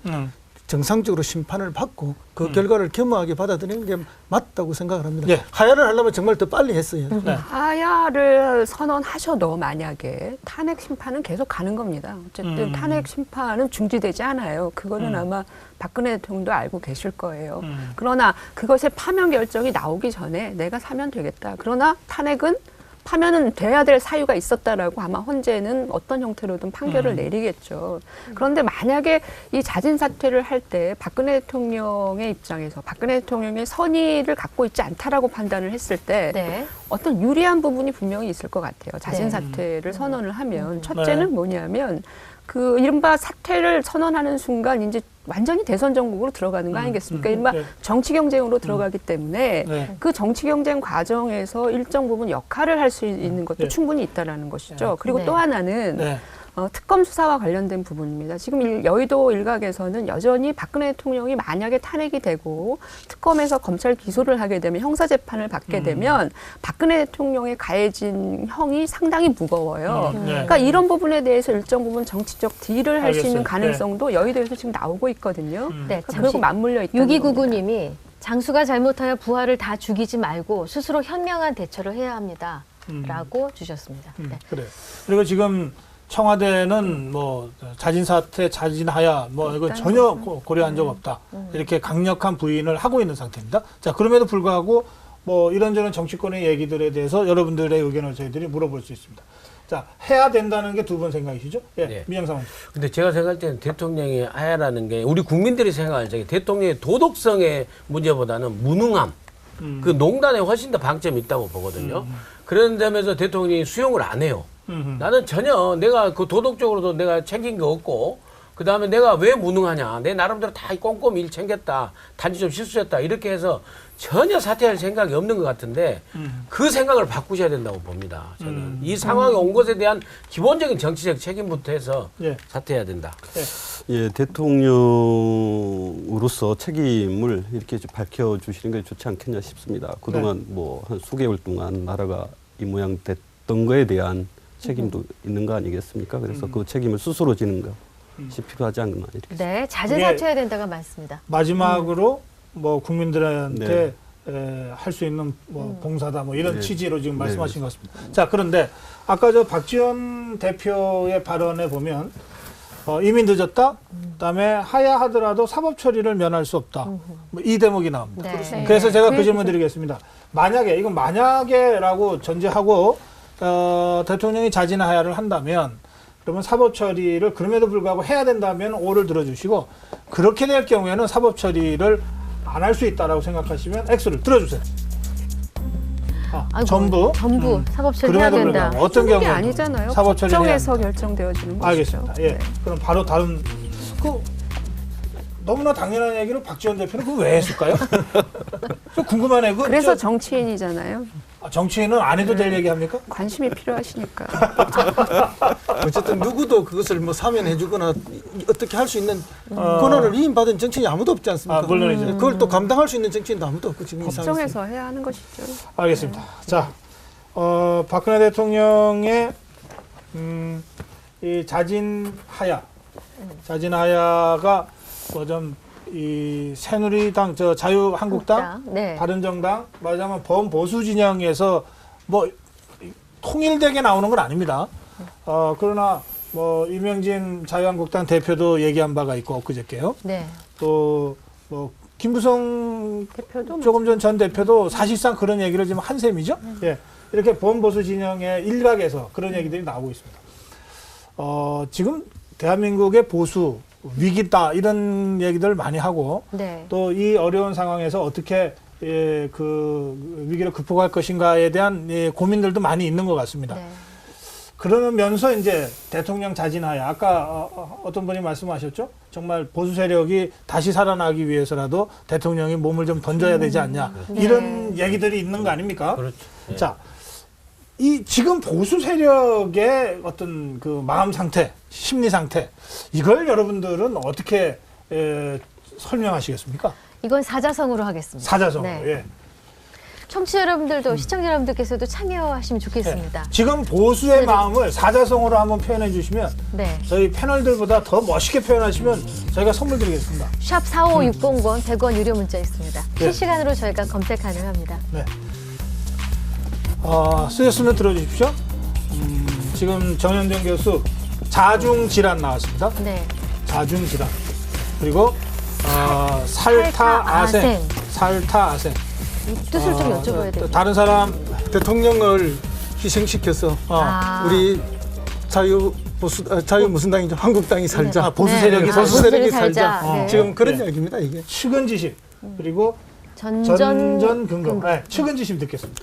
정상적으로 심판을 받고 그 결과를 겸허하게 받아들이는 게 맞다고 생각을 합니다. 예. 하야를 하려면 정말 더 빨리 했어요. 네. 하야를 선언하셔도 만약에 탄핵 심판은 계속 가는 겁니다. 어쨌든 탄핵 심판은 중지되지 않아요. 그거는 아마 박근혜 대통령도 알고 계실 거예요. 그러나 그것의 파면 결정이 나오기 전에 내가 사면 되겠다. 그러나 탄핵은 파면은 돼야 될 사유가 있었다라고 아마 헌재는 어떤 형태로든 판결을 내리겠죠. 그런데 만약에 이 자진 사퇴를 할 때 박근혜 대통령의 입장에서 박근혜 대통령의 선의를 갖고 있지 않다라고 판단을 했을 때 네. 어떤 유리한 부분이 분명히 있을 것 같아요. 자진 사퇴를 선언을 하면 첫째는 뭐냐면 그 이른바 사퇴를 선언하는 순간 이제 완전히 대선 정국으로 들어가는 거 아니겠습니까? 이른바 네. 정치 경쟁으로 들어가기 때문에 네. 그 정치 경쟁 과정에서 일정 부분 역할을 할 수 있는 것도 네. 충분히 있다라는 것이죠. 네. 그리고 네. 또 하나는 네. 특검 수사와 관련된 부분입니다. 지금 여의도 일각에서는 여전히 박근혜 대통령이 만약에 탄핵이 되고 특검에서 검찰 기소를 하게 되면 형사재판을 받게 되면 박근혜 대통령의 가해진 형이 상당히 무거워요. 네. 그러니까 이런 부분에 대해서 일정 부분 정치적 딜을 할 수 있는 알겠어요. 가능성도 여의도에서 지금 나오고 있거든요. 네, 그러니까 그리고 맞물려 있다는 겁니다. 6299님이 장수가 잘못하여 부하를 다 죽이지 말고 스스로 현명한 대처를 해야 합니다. 라고 주셨습니다. 네. 그래요. 그리고 지금 청와대는 뭐 자진 사퇴, 자진하야 뭐 이거 전혀 고려한 적 없다. 이렇게 강력한 부인을 하고 있는 상태입니다. 자, 그럼에도 불구하고 뭐 이런저런 정치권의 얘기들에 대해서 여러분들의 의견을 저희들이 물어볼 수 있습니다. 자, 해야 된다는 게 두 분 생각이시죠? 예, 네. 민영상 의원. 근데 제가 생각할 때는 대통령이 하야라는 게 우리 국민들이 생각할 때 대통령의 도덕성의 문제보다는 무능함, 그 농단에 훨씬 더 방점이 있다고 보거든요. 그런 점에서 대통령이 수용을 안 해요. 나는 전혀 내가 그 도덕적으로도 내가 챙긴 게 없고, 그 다음에 내가 왜 무능하냐, 내 나름대로 다 꼼꼼히 일 챙겼다, 단지 좀 실수했다, 이렇게 해서 전혀 사퇴할 생각이 없는 것 같은데 그 생각을 바꾸셔야 된다고 봅니다. 저는 이 상황에 온 것에 대한 기본적인 정치적 책임부터 해서 예. 사퇴해야 된다. 예, 대통령으로서 책임을 이렇게 좀 밝혀주시는 게 좋지 않겠냐 싶습니다. 그동안 뭐 한 수개월 동안 나라가 이 모양 됐던 거에 대한 책임도 있는 거 아니겠습니까? 그래서 그 책임을 스스로 지는 것이 필요하지 않나 이렇게. 네, 자진 사퇴해야 된다가 맞습니다. 마지막으로 뭐 국민들한테 할 수 있는 뭐 봉사다 뭐 이런 취지로 지금 말씀하신 것 같습니다. 자, 그런데 아까 저 박지원 대표의 발언에 보면 이미 늦었다. 그다음에 하야하더라도 사법 처리를 면할 수 없다. 뭐 이 대목이 나옵니다. 네. 그래서 제가 그 질문 드리겠습니다. 만약에 이건 만약에라고 전제하고 대통령이 자진하야를 한다면 그러면 사법 처리를 그럼에도 불구하고 해야 된다면 O를 들어주시고 그렇게 될 경우에는 사법 처리를 안 할 수 있다라고 생각하시면 X를 들어주세요. 아이고, 전부 사법 처리해야 그럼에도 된다. 불구하고 어떤 게 경우에는 아니잖아요. 사법 처리를 해야 법정에서 결정되어지는 것이죠. 알겠습니다. 예. 네. 그럼 바로 다른 너무나 당연한 얘기를 박지원 대표는 그거 왜 했을까요? 좀 궁금하네. 그래서 정치인이잖아요. 정치인은 안 해도 될 얘기 합니까? 관심이 필요하시니까. 어쨌든 누구도 그것을 뭐 사면해주거나 어떻게 할 수 있는 권한을 위임받은 정치인이 아무도 없지 않습니까? 물론이죠. 그걸 또 감당할 수 있는 정치인도 아무도 없고 지금 이 상황에서. 법정에서 해야 하는 것이죠. 알겠습니다. 자, 박근혜 대통령의 이 자진하야가 뭐 좀 이 새누리당, 저 자유한국당, 네. 바른정당, 말하자면 범보수 진영에서 뭐 통일되게 나오는 건 아닙니다. 그러나 뭐 이명진 자유한국당 대표도 얘기한 바가 있고 엊그저께요. 네. 또 뭐 김부성 대표도 조금 전 전 대표도 사실상 그런 얘기를 지금 한 셈이죠. 예, 이렇게 범보수 진영의 일각에서 그런 얘기들이 나오고 있습니다. 지금 대한민국의 보수 위기다 이런 얘기들 많이 하고 네. 또 이 어려운 상황에서 어떻게 그 위기를 극복할 것인가에 대한 고민들도 많이 있는 것 같습니다. 네. 그러면서 이제 대통령 자진하야 아까 어떤 분이 말씀하셨죠? 정말 보수 세력이 다시 살아나기 위해서라도 대통령이 몸을 좀 던져야 되지 않냐 이런 얘기들이 있는 거 아닙니까? 그렇죠. 네. 자, 이 지금 보수 세력의 어떤 그 마음 상태, 심리 상태 이걸 여러분들은 어떻게 설명하시겠습니까? 이건 사자성어로 하겠습니다. 사자성어로. 네. 예. 청취자 여러분들도 시청자 여러분들께서도 참여하시면 좋겠습니다. 지금 보수의 마음을 사자성어로 한번 표현해 주시면 네. 저희 패널들보다 더 멋있게 표현하시면 저희가 선물 드리겠습니다. 샵 45600번 100원 유료 문자 있습니다. 네. 실시간으로 저희가 검색 가능합니다. 네. 쓰셨으면 들어주십시오. 지금 정현정 교수 자중질환 나왔습니다. 네. 자중질환. 그리고 살타아생. 살타아생. 이 뜻을 좀 여쭤봐야 됩니다. 다른 사람 대통령을 희생시켜서 우리 자유 무슨 당이죠? 한국당이 살자. 보수 네. 세력이 보수 세력이 살자. 네. 지금 그런 네. 이야기입니다 이게. 측은지심 그리고 전전긍긍. 네, 측은지심 듣겠습니다.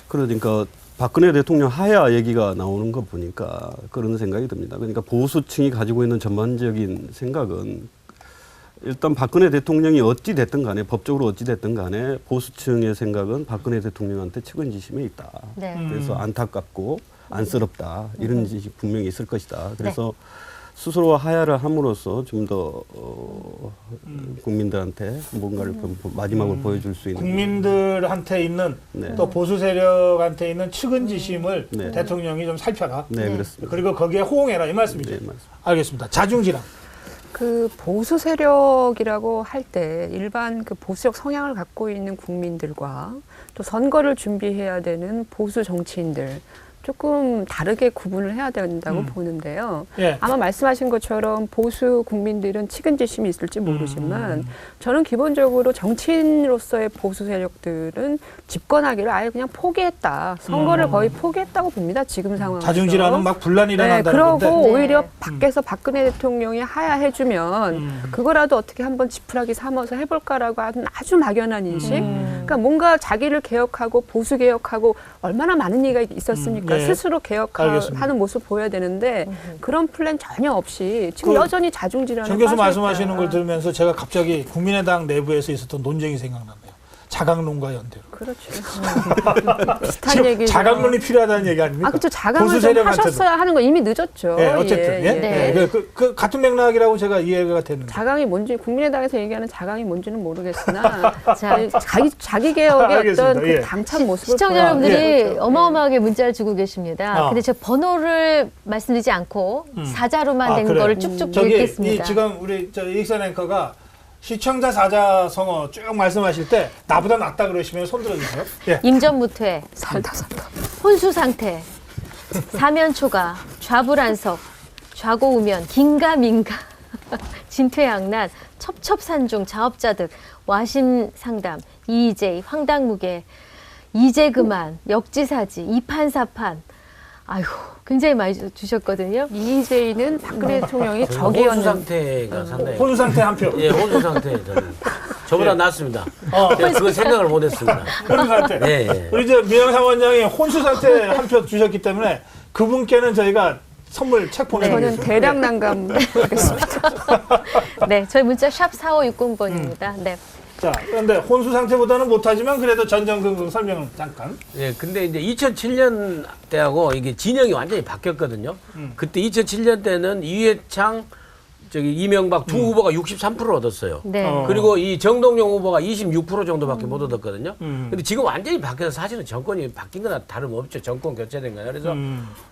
그러니까 박근혜 대통령 하야 얘기가 나오는 거 보니까 그런 생각이 듭니다. 그러니까 보수층이 가지고 있는 전반적인 생각은 일단 박근혜 대통령이 어찌 됐든 간에 법적으로 어찌 됐든 간에 보수층의 생각은 박근혜 대통령한테 측은지심이 있다. 네. 그래서 안타깝고 안쓰럽다. 이런 짓이 분명히 있을 것이다. 그래서 스스로 하야를 함으로써 좀 더 국민들한테 뭔가를 마지막으로 보여줄 수 있는 국민들한테 있는 또 보수 세력한테 있는 측은지심을 대통령이 좀 살펴라. 네, 그렇습니다. 그리고 거기에 호응해라 이 말씀이죠. 네, 맞습니다. 알겠습니다. 자중질환. 그 보수 세력이라고 할 때 일반 그 보수적 성향을 갖고 있는 국민들과 또 선거를 준비해야 되는 보수 정치인들 조금 다르게 구분을 해야 된다고 보는데요. 예. 아마 말씀하신 것처럼 보수 국민들은 측은지심이 있을지 모르지만 저는 기본적으로 정치인으로서의 보수 세력들은 집권하기를 아예 그냥 포기했다. 선거를 거의 포기했다고 봅니다. 지금 상황에서. 자중질환은 막 분란이 일어난다는 그러고 건데. 오히려 밖에서 박근혜 대통령이 하야해주면 그거라도 어떻게 한번 지푸라기 삼아서 해볼까라고 하는 아주 막연한 인식. 그러니까 뭔가 자기를 개혁하고 보수 개혁하고 얼마나 많은 얘기가 있었습니까? 스스로 개혁하는 모습 보여야 되는데 그런 플랜 전혀 없이 지금 여전히 자중질환을 정 교수 빠져 말씀하시는 있다. 걸 들으면서 제가 갑자기 국민의당 내부에서 있었던 논쟁이 생각나네요. 자강론과 연대로. 그렇죠. 비슷한 얘기죠. 자강론이 필요하다는 얘기 아닙니까? 그렇죠. 자강을 보수 좀 세력한테도. 하셨어야 하는 거 이미 늦었죠. 예, 어쨌든 예. 네. 예. 그 같은 맥락이라고 제가 이해가 되는데. 자강이 뭔지 국민의당에서 얘기하는 자강이 뭔지는 모르겠으나 자, 자기 개혁의 알겠습니다. 어떤 예. 그 당찬 모습을 시청자 보여야 여러분들이 되죠. 어마어마하게 문자를 주고 계십니다. 어. 근데 제가 번호를 말씀드리지 않고 사자로만 된 그래요? 거를 쭉쭉 저기 읽겠습니다. 지금 우리 이익선 앵커가 시청자 사자성어 쭉 말씀하실 때 나보다 낫다 그러시면 손 들어주세요. 예. 임전무퇴, 살다. 혼수상태, 사면초가, 좌불안석, 좌고우면, 긴가민가, 진퇴양난, 첩첩산중, 자업자득, 와심상담, 이의제의, 황당무계, 이제 그만, 역지사지, 이판사판. 아유, 굉장히 많이 주셨거든요. 이재희는 박근혜 대통령이 호수 적이었는데 상태가 상당히. 혼수 상태 한 표. 예, 호수 상태 저는 저보다 낫습니다. 제가 그걸 생각을 못했습니다. 혼수 상태. 예, 예. 우리 저 민영삼 원장이 혼수 상태 한 표 주셨기 때문에 그분께는 저희가 선물 책 저는 보내드리겠습니다. 대량 난감 하겠습니다. 네, 저희 문자 샵 4560번입니다. 네. 자, 그런데 혼수 상태보다는 못하지만 그래도 전전긍긍 설명을 잠깐. 예, 근데 이제 2007년 때하고 이게 진영이 완전히 바뀌었거든요. 그때 2007년 때는 이회창, 이명박 두 후보가 63% 얻었어요. 네. 그리고 이 정동영 후보가 26% 정도밖에 못 얻었거든요. 근데 지금 완전히 바뀌어서 사실은 정권이 바뀐 거나 다름없죠. 정권 교체된 거예요. 그래서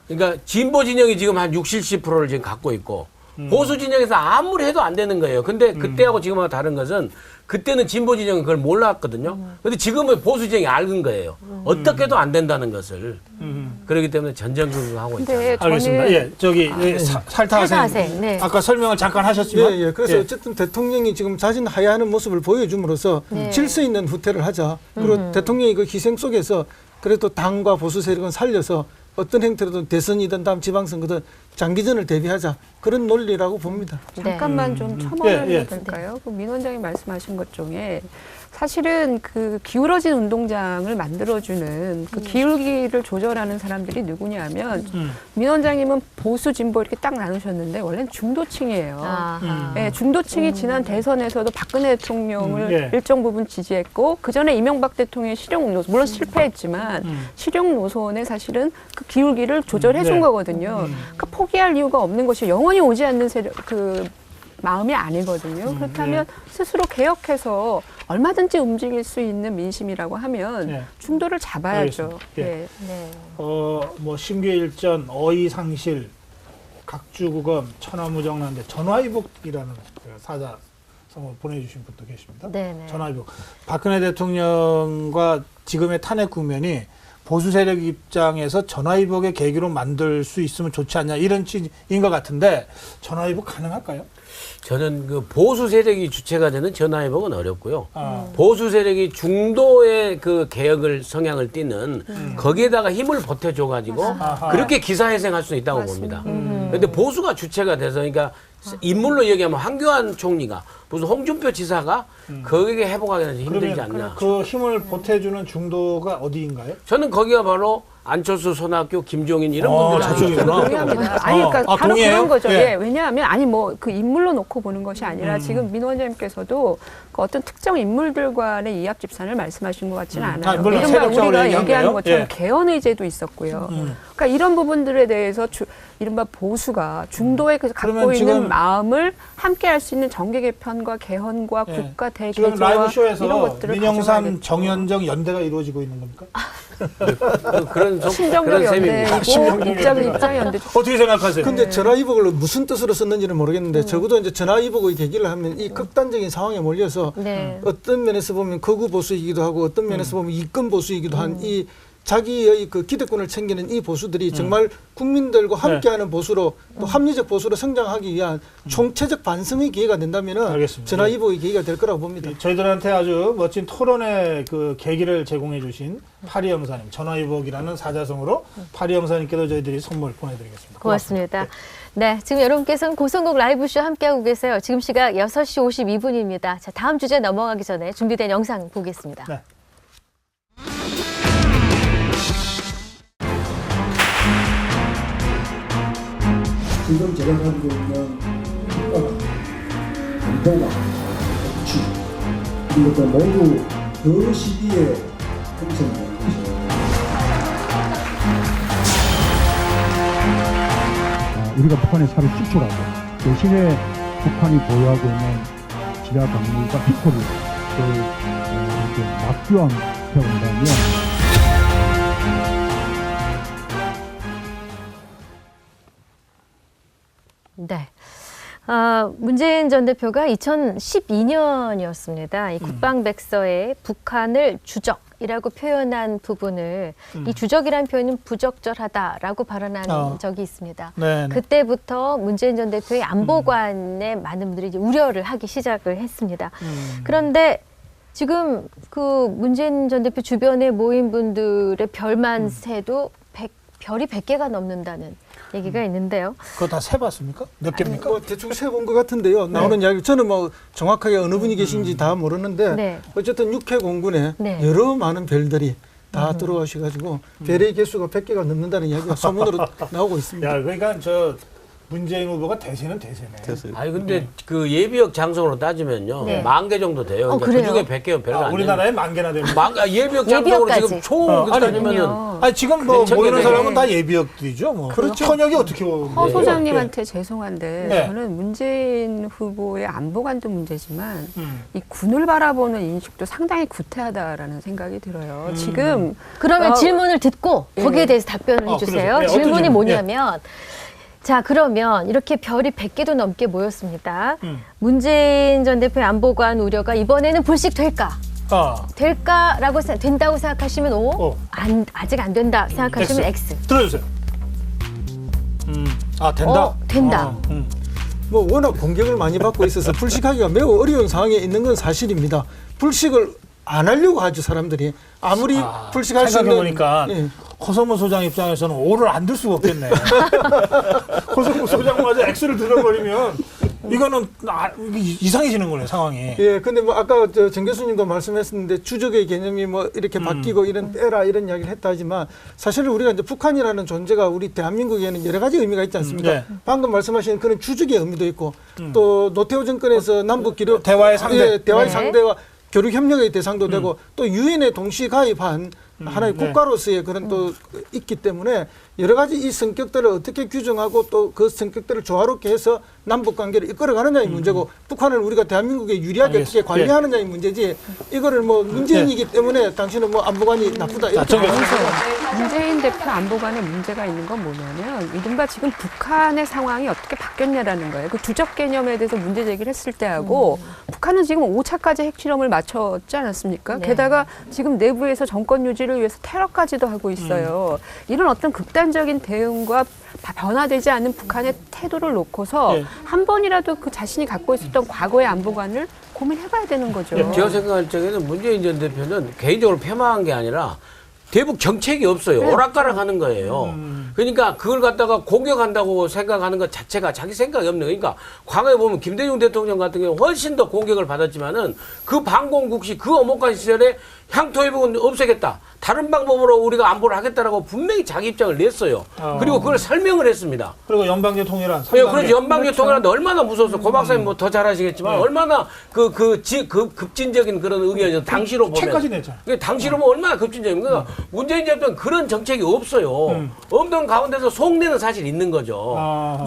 그러니까 진보 진영이 지금 한 60, 70%를 지금 갖고 있고 보수 진영에서 아무리 해도 안 되는 거예요. 근데 그때하고 지금하고 다른 것은 그때는 진보 진영은 그걸 몰랐거든요. 근데 지금은 보수 진영이 알은 거예요. 어떻게 해도 안 된다는 것을. 그렇기 때문에 전전긍긍하고 근데 있잖아요. 알겠습니다. 예, 저기 살타하생. 살타하생, 네. 아까 설명을 잠깐 하셨지만. 예, 예. 그래서 어쨌든 대통령이 지금 자신 하야하는 모습을 보여줌으로써 질 수 있는 후퇴를 하자. 그리고 대통령이 그 희생 속에서 그래도 당과 보수 세력은 살려서 어떤 행태로든 대선이든 다음 지방선거든 장기전을 대비하자. 그런 논리라고 봅니다. 잠깐만 좀 첨언을 예, 예. 해도 될까요? 그 민 원장이 말씀하신 것 중에 사실은 그 기울어진 운동장을 만들어주는 그 기울기를 조절하는 사람들이 누구냐면 민 원장님은 보수 진보 이렇게 딱 나누셨는데 원래는 중도층이에요. 네, 중도층이 지난 대선에서도 박근혜 대통령을 예. 일정 부분 지지했고 그 전에 이명박 대통령의 실용 노선 물론 실패했지만 실용 노선에 사실은 그 기울기를 조절해 준 네. 거거든요. 그러니까 포기할 이유가 없는 것이 영원히 오지 않는 세력 그 마음이 아니거든요. 그렇다면 스스로 개혁해서 얼마든지 움직일 수 있는 민심이라고 하면 예. 중도를 잡아야죠. 알겠습니다. 예. 예. 네. 뭐 심계일전, 어의상실, 각주구검, 천하무정난데 전화위복이라는 사자성을 보내주신 분도 계십니다. 네네. 전화위복. 박근혜 대통령과 지금의 탄핵 국면이 보수 세력 입장에서 전화위복의 계기로 만들 수 있으면 좋지 않냐 이런 취지인 것 같은데 전화위복 가능할까요? 저는 그 보수 세력이 주체가 되는 전화위복은 어렵고요. 아. 보수 세력이 중도의 그 개혁을 성향을 띠는 거기에다가 힘을 보태줘가지고 아하. 그렇게 기사회생할 수 있다고 봅니다. 그런데 보수가 주체가 돼서 그러니까 인물로 얘기하면 황교안 총리가 무슨 홍준표 지사가 거기에 회복하기는 힘들지 그러면 않냐. 그 힘을 보태주는 중도가 어디인가요? 저는 거기가 바로 안철수, 손학규, 김종인 이런 분들 저쪽이구나. 동의합니다. 아니, 그러니까 바로 동의해요? 그런 거죠. 예. 예. 왜냐하면 아니 뭐 그 인물로 놓고 보는 것이 아니라 지금 민 원장님께서도 그 어떤 특정 인물들 간의 이합 집산을 말씀하신 것 같지는 않아요. 물론 이른바 세력적으로 우리가 얘기한 얘기하는 거예요? 것처럼 예. 개헌 의제도 있었고요. 그러니까 이런 부분들에 대해서 이른바 보수가 중도에 갖고 그러면 있는 지금 마음을 함께 할 수 있는 정계 개편과 개헌과 예. 국가 지금 대개조와 라이브 이런 쇼에서 것들을 민영삼, 가져가야겠죠. 정현정 연대가 이루어지고 있는 겁니까? 그런 신정적 그런 셈입니다. 연대이고 입장 연대. 어떻게 생각하세요? 근데 전화위복을 무슨 뜻으로 썼는지는 모르겠는데 적어도 이제 전화위복의 계기를 하면 이 극단적인 상황에 몰려서 네. 어떤 면에서 보면 극우 보수이기도 하고 어떤 면에서 보면 이권 보수이기도 한 이 자기의 그 기득권을 챙기는 이 보수들이 정말 국민들과 함께하는 보수로 또 합리적 보수로 성장하기 위한 총체적 반성의 기회가 된다면은 알겠습니다. 전화위복의 기회가 될 거라고 봅니다. 저희들한테 아주 멋진 토론의 그 계기를 제공해 주신 파리 영사님, 전화위복이라는 사자성어로 파리 영사님께도 저희들이 선물 보내드리겠습니다. 고맙습니다. 네, 지금 여러분께서는 고성국 라이브쇼 함께하고 계세요. 지금 시각 6시 52분입니다. 자, 다음 주제 넘어가기 전에 준비된 영상 보겠습니다. 네. 지금 제가 가지고 있는 국가가, 정보가, 정치 이런 것도 모두 그 시기에 형성된 것이에요. 우리가 북한의 살을 축출하고 대신에 북한이 보유하고 있는 지하 강물과 피토를 이렇게 막교환 해온다면 네. 문재인 전 대표가 2012년이었습니다. 이 국방백서에 북한을 주적이라고 표현한 부분을 이 주적이라는 표현은 부적절하다라고 발언한 적이 있습니다. 네네. 그때부터 문재인 전 대표의 안보관에 많은 분들이 이제 우려를 하기 시작을 했습니다. 그런데 지금 그 문재인 전 대표 주변에 모인 분들의 별만 세도 별이 100개가 넘는다는 얘기가 있는데요. 그거 다 세봤습니까? 몇 개입니까? 뭐 대충 세본 것 같은데요. 나오는 이야기 저는 뭐 정확하게 어느 분이 계신지 다 모르는데 네. 어쨌든 육해 공군에 네. 여러 많은 별들이 다 들어가셔가지고 별의 개수가 100개가 넘는다는 이야기가 소문으로 나오고 있습니다. 야, 그러니까 저 문재인 후보가 대세는 대세네. 아니 근데 그 예비역 장성으로 따지면요. 네. 10,000개 정도 돼요. 그러니까 그래요? 그중에 100개면 별로 안 돼요. 우리나라에 10,000개나 됩니다. 예비역 장성으로 예비역까지. 지금 총 따지면은 아니 지금 뭐 괜찮게 모이는 되네. 사람은 다 예비역들이죠. 뭐. 그렇죠. 현역이 어떻게 허 소장님한테 죄송한데 네. 저는 문재인 후보의 안보관도 문제지만 이 군을 바라보는 인식도 상당히 구태하다라는 생각이 들어요. 지금 그러면 질문을 듣고 거기에 대해서 답변을 해주세요. 그러세요. 네, 어떤 질문이 질문? 뭐냐면 자 그러면 이렇게 별이 100개도 넘게 모였습니다. 문재인 전 대표의 안보관 우려가 이번에는 불식될까? 될까라고 된다고 생각하시면 O, 아직 안 된다 생각하시면 X. 들어주세요. 된다. 된다. 뭐 워낙 공격을 많이 받고 있어서 불식하기가 매우 어려운 상황에 있는 건 사실입니다. 불식을 안 하려고 하죠 사람들이. 아무리 불식할 수 있는. 생각해보니까 허성무 소장 입장에서는 O를 안 들 수가 없겠네. 허성무 소장마저 X를 들어버리면 이거는 이상해지는 거네요 상황이. 예, 근데 뭐 아까 정 교수님도 말씀했었는데 주적의 개념이 뭐 이렇게 바뀌고 이런 빼라 이런 이야기를 했다 하지만 사실 우리가 이제 북한이라는 존재가 우리 대한민국에는 여러 가지 의미가 있지 않습니까? 네. 방금 말씀하신 그런 주적의 의미도 있고 또 노태우 정권에서 남북 기록 대화의 상대, 대화의 네. 상대와 교류 협력의 대상도 되고 또 유엔에 동시 가입한 하나의 국가로서의 그런 또 있기 때문에 여러 가지 이 성격들을 어떻게 규정하고 또 그 성격들을 조화롭게 해서 남북 관계를 이끌어가느냐의 문제고 북한을 우리가 대한민국에 유리하게 어떻게 관리하느냐의 문제지 이거를 뭐 문재인이기 때문에 당신은 뭐 안보관이 나쁘다 이렇게 문재인 대표 안보관에 문제가 있는 건 뭐냐면 이른바 지금 북한의 상황이 어떻게 바뀌었냐라는 거예요. 그 주적 개념에 대해서 문제 제기를 했을 때하고 북한은 지금 5차까지 핵실험을 마쳤지 않았습니까? 네. 게다가 지금 내부에서 정권 유지를 위해서 테러까지도 하고 있어요. 이런 어떤 극단적인 대응과 변화되지 않는 북한의 태도를 놓고서 한 번이라도 그 자신이 갖고 있었던 과거의 안보관을 고민해봐야 되는 거죠. 제가 생각할 적에는 문재인 전 대표는 개인적으로 폄하한 게 아니라 대북 정책이 없어요. 오락가락 하는 거예요. 그러니까 그걸 갖다가 공격한다고 생각하는 것 자체가 자기 생각이 없는 거예요. 그러니까 과거에 보면 김대중 대통령 같은 경우 훨씬 더 공격을 받았지만은 그 반공국시 그 어목한 시절에 향토회복은 없애겠다. 다른 방법으로 우리가 안보를 하겠다라고 분명히 자기 입장을 냈어요. 그리고 그걸 설명을 했습니다. 그리고 연방제 통일안. 그렇죠. 연방제 통일안도 얼마나 무서워서 고 박사님 뭐 더 잘하시겠지만 얼마나 그 급진적인 그런 의견이죠. 당시로 보면. 책까지 냈잖아요. 당시로 보면 얼마나 급진적인가. 문재인 대통령 그런 정책이 없어요. 없는 가운데서 속내는 사실 있는 거죠.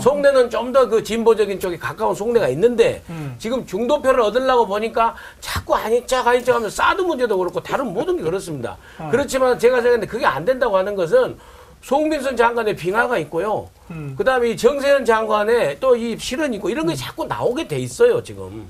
속내는 좀 더 그 진보적인 쪽에 가까운 속내가 있는데 지금 중도표를 얻으려고 보니까 자꾸 아니짝 하면서 사드 문제도 그렇고 다른 모든 게 그렇습니다. 그렇지만 제가 생각하는데 그게 안 된다고 하는 것은 송민선 장관의 빙하가 있고요. 그다음에 이 정세현 장관의 또 이 실언이 있고 이런 게 자꾸 나오게 돼 있어요 지금.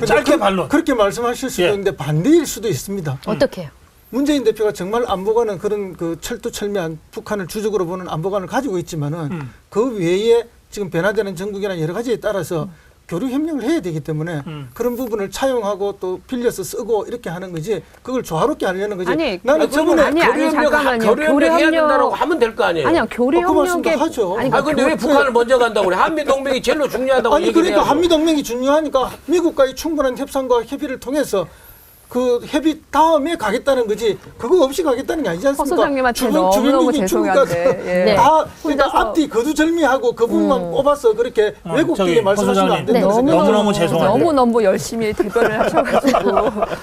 짧게 반론. 그렇게 말씀하실 수도 있는데 반대일 수도 있습니다. 어떻게요? 문재인 대표가 정말 안보관은 그런 그 철두철미한 북한을 주적으로 보는 안보관을 가지고 있지만은 그 외에 지금 변화되는 정국이나 여러 가지에 따라서 교류 협력을 해야 되기 때문에 그런 부분을 차용하고 또 빌려서 쓰고 이렇게 하는 거지 그걸 조화롭게 하려는 거지. 아니, 나는 저번에 잠깐만요. 교류 협력 해야 된다고 하면 될 거 아니에요. 아니요, 교류 그 말씀도 협력에 하죠. 근데 왜 북한을 먼저 간다고 그래? 한미 동맹이 제일로 중요하다고 아니 얘기를 그러니까 해야죠. 한미 동맹이 중요하니까 미국과의 충분한 협상과 협의를 통해서 그 협의 다음에 가겠다는 거지 그거 없이 가겠다는 게 아니지 허 않습니까? 소장님한테 너무너무 죄송한데 다 그러니까 혼자서- 앞뒤 거두절미하고 그 부분만 뽑아서 그렇게 외국끼리 저기, 말씀하시면 안 허 된다고 소장님, 생각해요. 너무너무 죄송한데. 너무 열심히 대변을 하셔가지고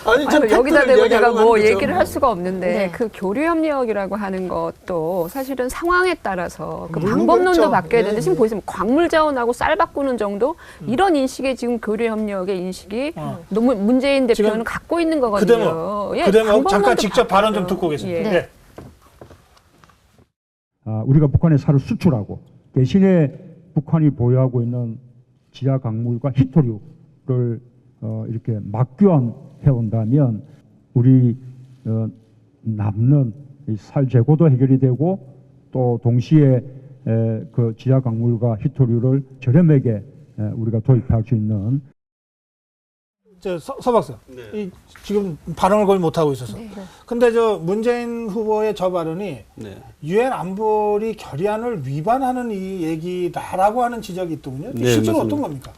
아니, 전 여기다 팩트를 대고 제가 뭐 얘기하려고 얘기를 하는 할 수가 없는데 네. 그 교류 협력이라고 하는 것도 사실은 상황에 따라서 그 물론 방법론도 그렇죠. 바뀌어야 되는데 네, 지금 네. 보시면 광물 자원하고 쌀 바꾸는 정도 이런 인식의 지금 교류 협력의 인식이 너무 문재인 대표는 지금 갖고 있는 그 거거든요. 대목 잠깐 방법론도 직접 발언 좀 바뀌어요. 듣고 오겠습니다. 예. 네. 우리가 북한에 살을 수출하고 대신에 북한이 보유하고 있는 지하 강물과 히토류를 이렇게 막교환해 온다면 우리 남는 이 살 재고도 해결이 되고 또 동시에 그 지하 강물과 히토류를 저렴하게 우리가 도입할 수 있는 서 박사, 이 지금 발언을 거의 못 하고 있어서. 근데 저 문재인 후보의 저 발언이 유엔 안보리 결의안을 위반하는 이 얘기다라고 하는 지적이 있더군요. 네, 실제로 맞습니다. 어떤 겁니까?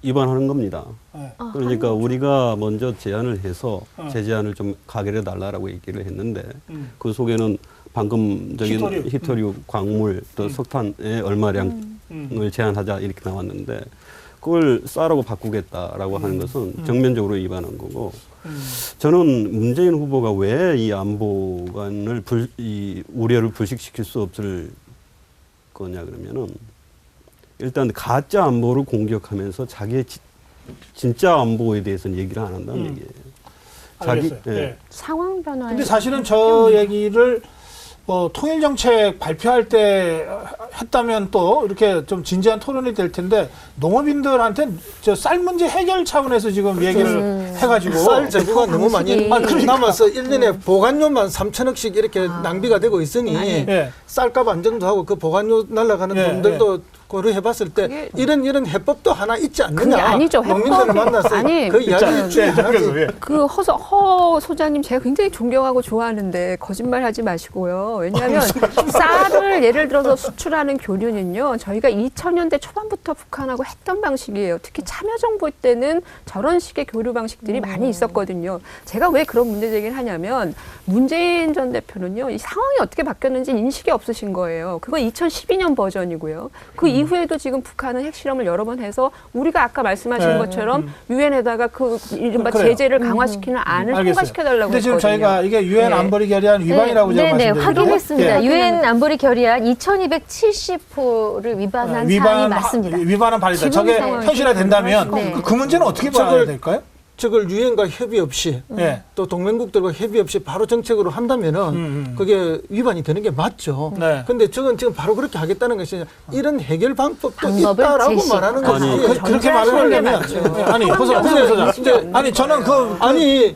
위반하는 겁니다. 네. 그러니까 우리가 먼저 제안을 해서 제재안을 좀 가결해 달라라고 얘기를 했는데 그 속에는 방금적인 히토류 광물 또 석탄의 얼마량을 제한하자 이렇게 나왔는데 그걸 쌀하고 바꾸겠다라고 하는 것은 정면적으로 위반한 거고 저는 문재인 후보가 왜 이 안보관을 이 우려를 불식시킬 수 없을 거냐 그러면은 일단 가짜 안보를 공격하면서 자기의 진짜 안보에 대해서는 얘기를 안 한다는 얘기예요. 알겠어요. 네. 상황 변화. 근데 사실은 저 얘기를 통일정책 발표할 때 했다면 또 이렇게 좀 진지한 토론이 될 텐데 농업인들한테 저 쌀 문제 해결 차원에서 지금 얘기를 해가지고 쌀 재고가 너무 많이 그러니까. 남아서 1년에 보관료만 3천억씩 이렇게 낭비가 되고 있으니 쌀값 안정도 하고 그 보관료 날아가는 돈들도 고려해봤을 때 이런 해법도 하나 있지 않느냐. 그게 아니죠. 농민들을 만나서 그 이야기 중에 하나지. 그 허 소장님 제가 굉장히 존경하고 좋아하는데 거짓말하지 마시고요. 왜냐하면 쌀을 예를 들어서 수출하는 교류는요. 저희가 2000년대 초반부터 북한하고 했던 방식이에요. 특히 참여정부 때는 저런 식의 교류 방식들이 많이 있었거든요. 제가 왜 그런 문제 제기를 하냐면 문재인 전 대표는요. 이 상황이 어떻게 바뀌었는지 인식이 없으신 거예요. 그건 2012년 버전이고요. 그 이후에도 지금 북한은 핵실험을 여러 번 해서 우리가 아까 말씀하신 것처럼 유엔에다가 그 이른바 제재를 강화시키는 안을 통과시켜달라고 근데 지금 했거든요. 저희가 이게 유엔 안보리 결의안 위반이라고 제가 말씀드렸죠. 확인했습니다. 유엔 안보리 결의안 2270호를 위반한 사항이 맞습니다. 위반한 발이다. 저게 현실화된다면 그 문제는 어떻게 봐야 될까요? 저걸 유엔과 협의 없이 또 동맹국들과 협의 없이 바로 정책으로 한다면은 그게 위반이 되는 게 맞죠. 근데 저건 지금 바로 그렇게 하겠다는 것이 이런 해결 방법도 있다라고 말하는 거지. 그렇게 말을 하려면 아니 소장 아니 저는 아니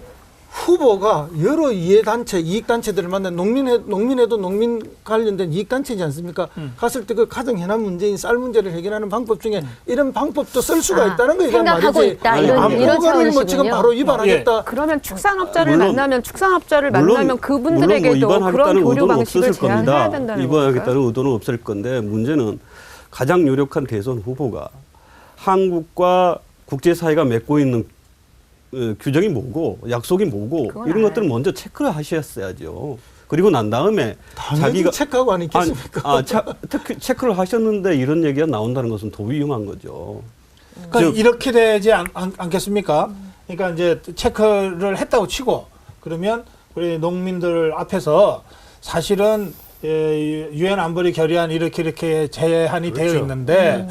후보가 여러 이해단체, 이익단체들을 만나 농민회도 농민 관련된 이익단체지 않습니까? 갔을 때 그 가장 현안 문제인 쌀 문제를 해결하는 방법 중에 이런 방법도 쓸 수가 있다는 거예요. 생각하고 말이지. 있다. 이런 차원이시군요. 뭐 지금 바로 위반하겠다. 그러면 축산업자를 만나면 그분들에게도 물론 그런 교류 의도는 방식을 없을 제안해야 겁니다. 된다는 위반하겠다는 의도는 없을 건데 문제는 가장 유력한 대선 후보가 한국과 국제사회가 맺고 있는 규정이 뭐고 약속이 뭐고 이런 것들을 먼저 체크를 하셨어야죠. 그리고 난 다음에 자기가 체크하고 아니겠습니까? 체크를 하셨는데 이런 얘기가 나온다는 것은 더 위험한 거죠. 그러니까 이렇게 되지 않겠습니까? 그러니까 이제 체크를 했다고 치고 그러면 우리 농민들 앞에서 사실은 유엔 안보리 결의안 이렇게 제한이 되어 있는데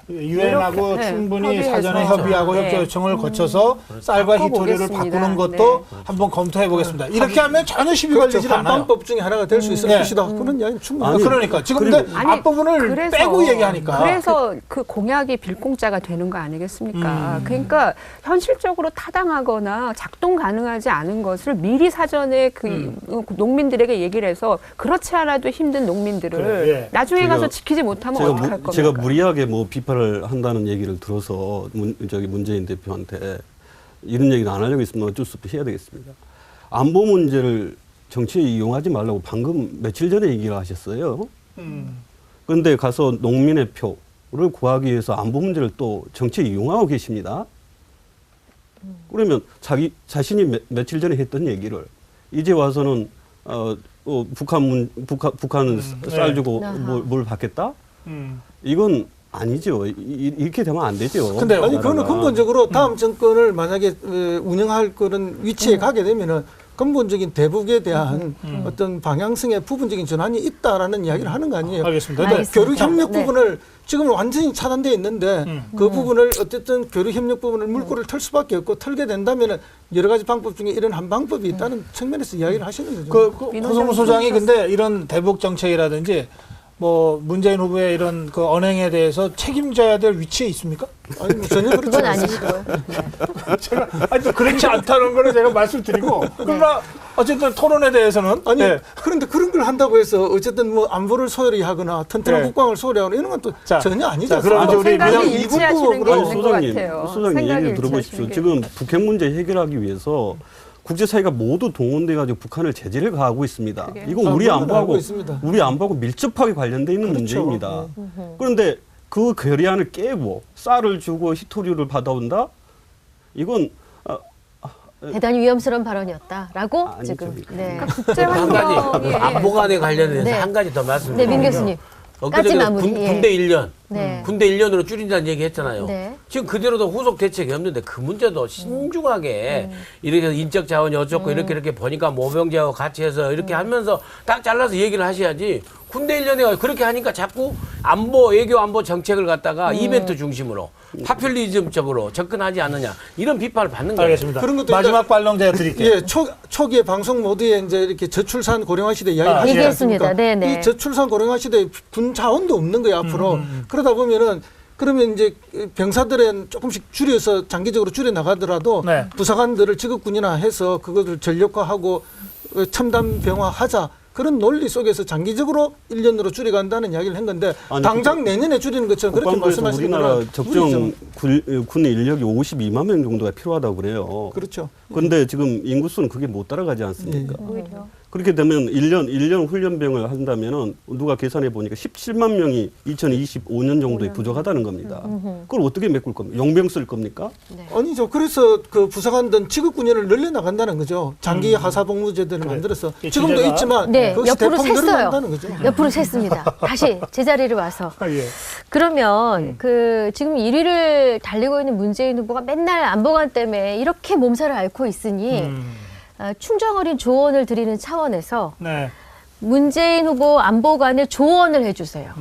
유엔하고 이렇게, 충분히 협의해서. 사전에 협의하고 네. 협조 요청을 거쳐서 쌀과 히토리를 바꿔보겠습니다. 바꾸는 것도 네. 한번 검토해 보겠습니다. 이렇게 하면 전혀 시비 그렇죠. 걸리지 않아요. 방법 중에 하나가 될 수 있을 네. 것이다. 그런 이야기 충분히. 그러니까 지금 근데 아니, 앞부분을 그래서- 빼고 얘기하니까. 그래서 그 공약이 빌공짜가 되는 거 아니겠습니까? 그러니까 현실적으로 타당하거나 작동 가능하지 않은 것을 미리 사전에 그 농민들에게 얘기를 해서 그렇지 않아도 힘든 농민들을 그래, 예. 나중에 가서 제가- 지키지 못하면 제가, 어떡할 겁니까? 제가 무리하게 뭐 비판을 한다는 얘기를 들어서 문재인 대표한테 이런 얘기는 안 하려고 했으면 어쩔 수 없이 해야 되겠습니다. 안보 문제를 정치에 이용하지 말라고 방금 며칠 전에 얘기를 하셨어요. 그런데 가서 농민의 표를 구하기 위해서 안보 문제를 또 정치에 이용하고 계십니다. 그러면 자신이 며칠 전에 했던 얘기를 이제 와서는 북한은 쌀 주고 뭘 받겠다? 이건 아니죠. 이렇게 되면 안 되죠. 근데 아니 그거는 근본적으로 다음 정권을 만약에 운영할 그런 위치에 가게 되면은 근본적인 대북에 대한 어떤 방향성의 부분적인 전환이 있다라는 이야기를 하는 거 아니에요. 알겠습니다. 근데 알겠습니다. 교류 협력 네. 부분을 지금 완전히 차단돼 있는데 그 부분을 어쨌든 교류 협력 부분을 물꼬를 틀 수밖에 없고 틀게 된다면은 여러 가지 방법 중에 이런 한 방법이 있다는 측면에서 이야기를 하시는 거죠. 허성무 소장이 근데 이런 대북 정책이라든지 뭐 문재인 후보의 이런 그 언행에 대해서 책임져야 될 위치에 있습니까? 아니 뭐 전혀 그렇지 그건 않습니다. 아니시고. 제가 아니 또 그렇지 않다는 거를 제가 말씀드리고 그러나 어쨌든 토론에 대해서는 아니 네. 그런데 그런 걸 한다고 해서 어쨌든 뭐 안보를 소홀히 하거나 튼튼한 네. 국방을 소홀히 하거나 이런 건 또 자, 전혀 아니죠. 자, 그럼 이제 우리 생각이 민영 일치하시는 게 아니, 있는 것 소장님, 같아요. 소장님 생각이 얘기를 들어보십시오. 일치하시는 게 지금 북핵 문제 해결하기 위해서 국제사회가 모두 동원돼가지고 북한을 제재를 가하고 있습니다. 그게- 이건 아, 우리 물론 안보하고 알고 있습니다. 우리 안보하고 밀접하게 관련돼 있는 그렇죠. 문제입니다. 그런데 그 결의안을 깨고 쌀을 주고 히토리를 받아온다? 이건 대단히 위험스러운 발언이었다라고 아니죠. 지금. 네. 국제 한 가지 환경이 안보관에 관련해서 네. 한 가지 더 네, 말씀드리면 민 교수님. 엊그제 까지 마무리, 예. 군대 1년 네. 군대 1년으로 줄인다는 얘기 했잖아요. 네. 지금 그대로도 후속 대책이 없는데 그 문제도 신중하게 이렇게 해서 인적 자원이 어쩌고 이렇게 보니까 모병제하고 같이 해서 이렇게 하면서 딱 잘라서 얘기를 하셔야지 군대 1년에 그렇게 하니까 자꾸 안보, 외교 안보 정책을 갖다가 이벤트 중심으로 파퓰리즘적으로 접근하지 않느냐 이런 비판을 받는 거예요. 알겠습니다. 그런 것도 마지막 발령 제가 드릴게요. 예, 초기에 방송 모드에 이제 이렇게 저출산 고령화 시대 이야기 하시지 얘기했습니다. 않습니까? 네네. 이 저출산 고령화 시대에 군 자원도 없는 거예요 앞으로. 그러다 보면은 그러면 이제 병사들은 조금씩 줄여서 장기적으로 줄여 나가더라도 네. 부사관들을 직업군이나 해서 그것을 전력화하고 첨단 병화하자. 그런 논리 속에서 장기적으로 1년으로 줄여간다는 이야기를 한 건데 아니, 당장 내년에 줄이는 것처럼 그렇게 국방부에서 말씀하시는 우리나라 거는 적정 무리죠. 군 인력이 52만 명 정도가 필요하다고 그래요. 그렇죠. 그런데 지금 인구수는 그게 못 따라가지 않습니까? 오히려. 그렇게 되면 1년 훈련병을 한다면은 누가 계산해 보니까 17만 명이 2025년 정도에 부족하다는 겁니다. 그걸 어떻게 메꿀 겁니까? 용병 쓸 겁니까? 아니죠. 그래서 그 부사관들 직업군인을 늘려나간다는 거죠. 장기 하사복무제도를 만들어서 이 지금도 주제가- 있지만 네, 그것이 옆으로 대폭 샜어요. 늘어난다는 거죠. 옆으로 샜습니다. 다시 제자리를 와서. 아, 예. 그러면 그 지금 1위를 달리고 있는 문재인 후보가 맨날 안보관 때문에 이렇게 몸살을 앓고 있으니 충정 어린 조언을 드리는 차원에서 네. 문재인 후보 안보관에 조언을 해주세요.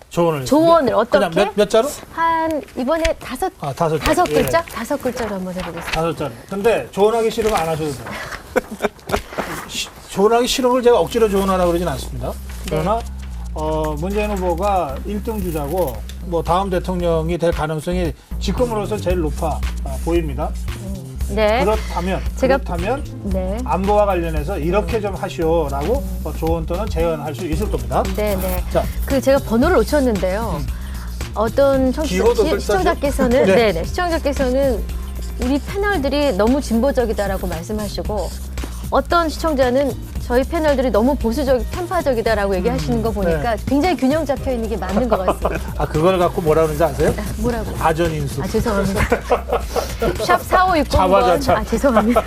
조언을 어떻게? 그냥 몇 자로? 한 이번에 다섯 다섯 글자? 예. 다섯 글자로 한번 해보겠습니다. 5자로. 근데 조언하기 싫으면 안 하셔도 돼요. 조언하기 싫은 걸 제가 억지로 조언하라고 그러진 않습니다. 그러나 문재인 후보가 1등 주자고 뭐 다음 대통령이 될 가능성이 지금으로서 제일 높아 보입니다. 네. 그렇다면 네. 안보와 관련해서 이렇게 좀 하시오라고 조언 또는 제언할 수 있을 겁니다. 네, 네. 자, 그 제가 번호를 놓쳤는데요. 어떤 기호도 불사죠? 시청자께서는 네. 네, 시청자께서는 우리 패널들이 너무 진보적이다라고 말씀하시고 어떤 시청자는 저희 패널들이 너무 편파적이다라고 얘기하시는 거 보니까 굉장히 균형 잡혀 있는 게 맞는 것 같습니다. 그걸 갖고 뭐라 그러는지 아세요? 뭐라고? 아전인수. 죄송합니다. 샵 4560번. 자화자찬. 죄송합니다.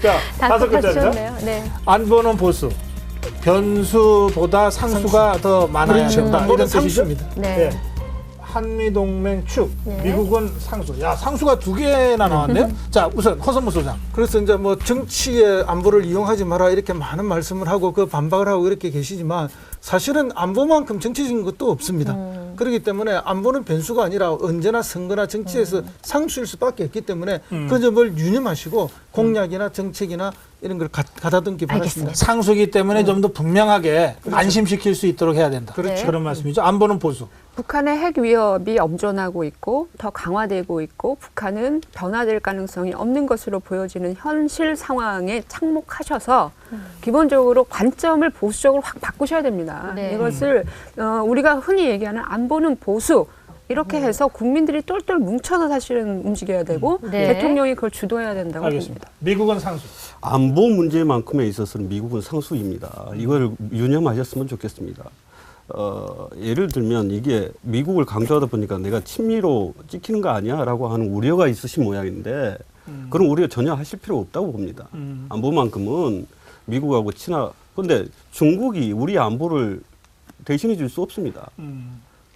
자, 다섯 글자죠. 답답하셨네요. 네. 안보는 보수. 변수보다 상수가 더 많아야 된다. 이런 안보는 뜻이죠? 상수입니다. 네. 한미동맹 축, 네. 미국은 상수. 야, 상수가 2개나 나왔네요. 자, 우선 허선무 소장. 그래서 이제 뭐 정치의 안보를 이용하지 마라 이렇게 많은 말씀을 하고 그 반박을 하고 이렇게 계시지만 사실은 안보만큼 정치적인 것도 없습니다. 그렇기 때문에 안보는 변수가 아니라 언제나 선거나 정치에서 상수일 수밖에 없기 때문에 그 점을 유념하시고 공약이나 정책이나 이런 걸 가다듬기 바랍니다. 상수기 때문에 좀 더 분명하게 안심시킬 수 있도록 해야 된다. 그렇죠. 그런 말씀이죠. 안보는 보수. 북한의 핵 위협이 엄존하고 있고 더 강화되고 있고 북한은 변화될 가능성이 없는 것으로 보여지는 현실 상황에 착목하셔서 기본적으로 관점을 보수적으로 확 바꾸셔야 됩니다. 네. 이것을 우리가 흔히 얘기하는 안보는 보수 이렇게 해서 국민들이 똘똘 뭉쳐서 사실은 움직여야 되고 네. 대통령이 그걸 주도해야 된다고 알겠습니다. 미국은 상수. 안보 문제만큼에 있어서는 미국은 상수입니다. 이걸 유념하셨으면 좋겠습니다. 예를 들면 이게 미국을 강조하다 보니까 내가 친미로 찍히는 거 아니야라고 하는 우려가 있으신 모양인데 그런 우려 전혀 하실 필요 없다고 봅니다. 안보만큼은 미국하고 그런데 중국이 우리 안보를 대신해 줄 수 없습니다.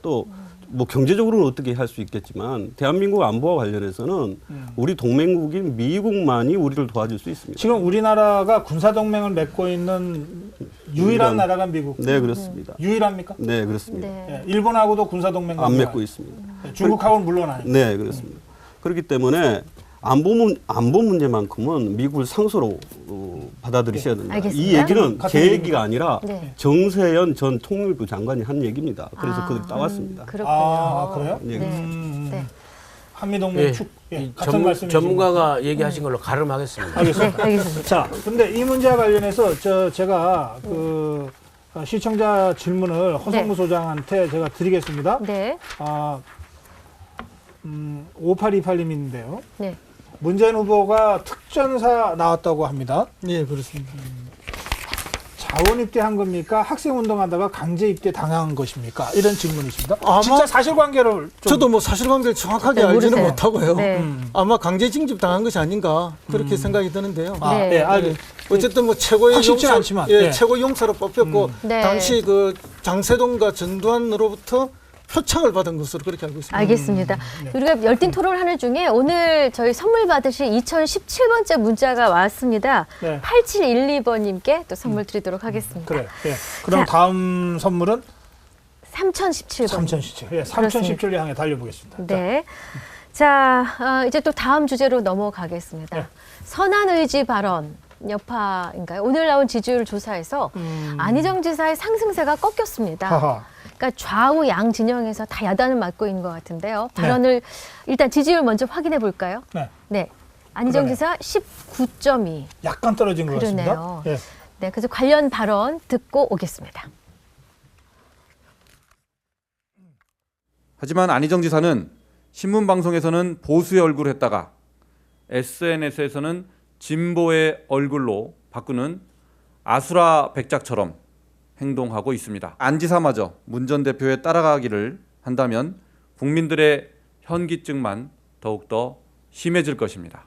또 뭐 경제적으로는 어떻게 할 수 있겠지만 대한민국 안보와 관련해서는 우리 동맹국인 미국만이 우리를 도와줄 수 있습니다. 지금 우리나라가 군사동맹을 맺고 있는 유일한 나라가 미국. 네, 그렇습니다. 유일합니까? 네, 그렇습니다. 네. 일본하고도 군사동맹 안 맺고 있습니다. 중국하고는 물론 아니고. 네, 그렇습니다. 그렇기 때문에 안보 문제만큼은 미국을 상수로 받아들이셔야 된다. 알겠습니다. 이 얘기는 제 같은 얘기가 아니라 네. 정세현 전 통일부 장관이 한 얘기입니다. 그래서 그걸 따왔습니다. 그렇군요. 그래요? 네. 네. 한미동맹 예, 축. 이 같은 말씀이시죠. 전문가가 얘기하신 걸로 가름하겠습니다. 알겠습니다. 알겠습니다. 자, 근데 이 문제와 관련해서 제가 시청자 질문을 허성무 네. 소장한테 제가 드리겠습니다. 네. 5828님인데요. 네. 문재인 후보가 특전사 나왔다고 합니다. 예, 그렇습니다. 자원 입대한 겁니까? 학생 운동하다가 강제 입대 당한 것입니까? 이런 질문이십니다. 아마 진짜 사실관계를 좀 저도 뭐 사실관계를 정확하게 네, 알지는 모르세요. 못하고요. 네. 아마 강제 징집 당한 것이 아닌가 그렇게 생각이 드는데요. 네. 예, 알겠. 어쨌든 뭐 최고의 확실치 용사, 않지만, 예, 예. 최고 용사로 뽑혔고 네. 당시 그 장세동과 전두환으로부터 표창을 받은 것으로 그렇게 알고 있습니다. 알겠습니다. 우리가 열띤 토론하는 중에 오늘 저희 선물 받으실 2017번째 문자가 왔습니다. 네. 8712번님께 또 선물 드리도록 하겠습니다. 그래요. 예. 그럼 자. 다음 선물은 3017번. 3017. 예, 3017을 향해 달려보겠습니다. 네. 자, 이제 또 다음 주제로 넘어가겠습니다. 네. 선한 의지 발언 여파인가요? 오늘 나온 지지율 조사에서 안희정 지사의 상승세가 꺾였습니다. 하하. 그러니까 좌우 양 진영에서 다 야단을 맞고 있는 것 같은데요. 발언을 일단 지지율 먼저 확인해 볼까요? 네. 네. 안희정 그러네. 지사 19.2. 약간 떨어진 것 그러네요. 같습니다. 예. 네, 그래서 관련 발언 듣고 오겠습니다. 하지만 안희정 지사는 신문방송에서는 보수의 얼굴을 했다가 SNS에서는 진보의 얼굴로 바꾸는 아수라 백작처럼 행동하고 있습니다. 안 지사마저 문 전 대표에 따라가기를 한다면 국민들의 현기증만 더욱더 심해질 것입니다.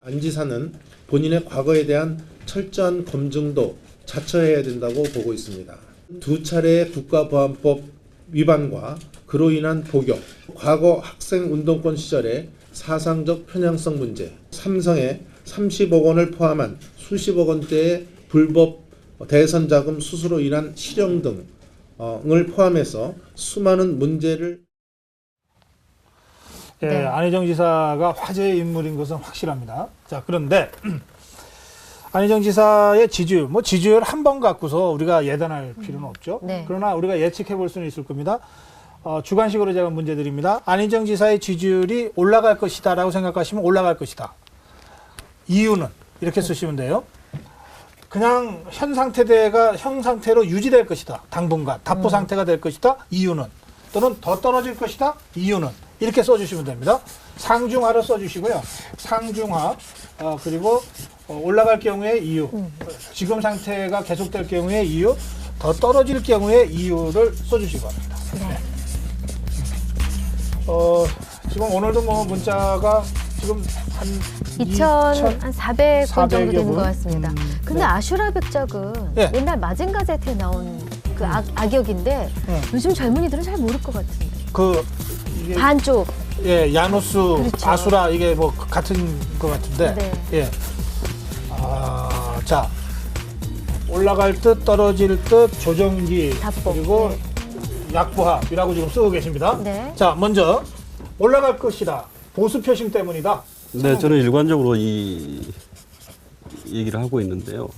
안 지사는 본인의 과거에 대한 철저한 검증도 자처해야 된다고 보고 있습니다. 2차례의 국가보안법 위반과 그로 인한 복역, 과거 학생운동권 시절의 사상적 편향성 문제, 삼성의 30억 원을 포함한 수십억 원대의 불법 대선 자금 수수로 인한 실형 등을 포함해서 수많은 문제를 예, 네. 안희정 지사가 화제의 인물인 것은 확실합니다. 자, 그런데 안희정 지사의 지지율, 뭐 지지율 한 번 갖고서 우리가 예단할 필요는 없죠. 네. 그러나 우리가 예측해 볼 수는 있을 겁니다. 주관식으로 제가 문제 드립니다. 안희정 지사의 지지율이 올라갈 것이다라고 생각하시면 올라갈 것이다. 이유는 이렇게 쓰시면 돼요. 그냥 현 상태로 유지될 것이다. 당분간 답보 상태가 될 것이다. 이유는 또는 더 떨어질 것이다. 이유는 이렇게 써주시면 됩니다. 상중하로 써주시고요. 상중하 그리고 올라갈 경우의 이유, 지금 상태가 계속될 경우의 이유, 더 떨어질 경우의 이유를 써주시기 바랍니다. 네. 지금 오늘도 뭐 문자가 지금 한 2,400건 정도 400여 되는 분? 것 같습니다. 근데 네. 아슈라 백작은 예. 옛날 마징가제트에 나온 그 악역인데 요즘 젊은이들은 잘 모를 것 같은데. 이게 반쪽. 예, 야누스, 그렇죠. 아수라 이게 뭐 같은 것 같은데. 네. 예. 자, 올라갈 듯 떨어질 듯 조정기 답보. 그리고 약부합이라고 지금 쓰고 계십니다. 네. 자, 먼저 올라갈 것이다. 보수 표심 때문이다. 네, 저는 일관적으로 이 얘기를 하고 있는데요.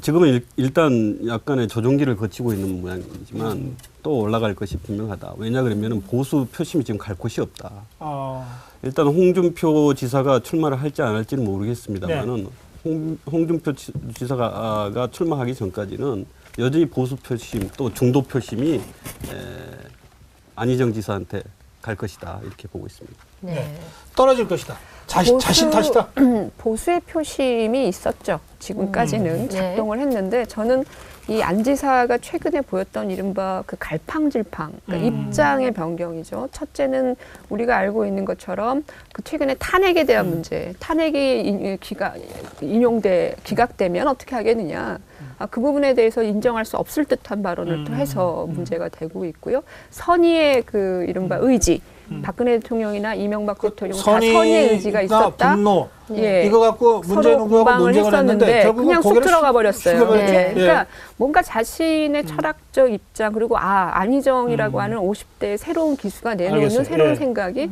지금은 일단 약간의 조정기를 거치고 있는 모양이지만 또 올라갈 것이 분명하다. 왜냐 그러면 보수 표심이 지금 갈 곳이 없다. 일단 홍준표 지사가 출마를 할지 안 할지는 모르겠습니다만은 홍준표 지사가 출마하기 전까지는 여전히 보수 표심 또 중도 표심이 안희정 지사한테 갈 것이다 이렇게 보고 있습니다. 네. 떨어질 것이다. 자신 탓이다. 보수의 표심이 있었죠. 지금까지는 작동을 했는데 저는 이 안 지사가 최근에 보였던 이른바 그 갈팡질팡, 그러니까 입장의 변경이죠. 첫째는 우리가 알고 있는 것처럼 그 최근에 탄핵에 대한 문제, 탄핵이 기각되면 어떻게 하겠느냐. 그 부분에 대해서 인정할 수 없을 듯한 발언을 또 해서 문제가 되고 있고요. 선의의 그 이른바 의지. 박근혜 대통령이나 이명박 대통령 다 선의의 의지가 있었다. 분노. 예. 이거 갖고 문재인 후보하고 논쟁을 했는데 결국은 그냥 쑥 들어가 버렸어요. 예. 그러니까 뭔가 자신의 철학적 입장 그리고 안희정이라고 하는 50대의 새로운 기수가 내놓는 알겠어요. 새로운 생각이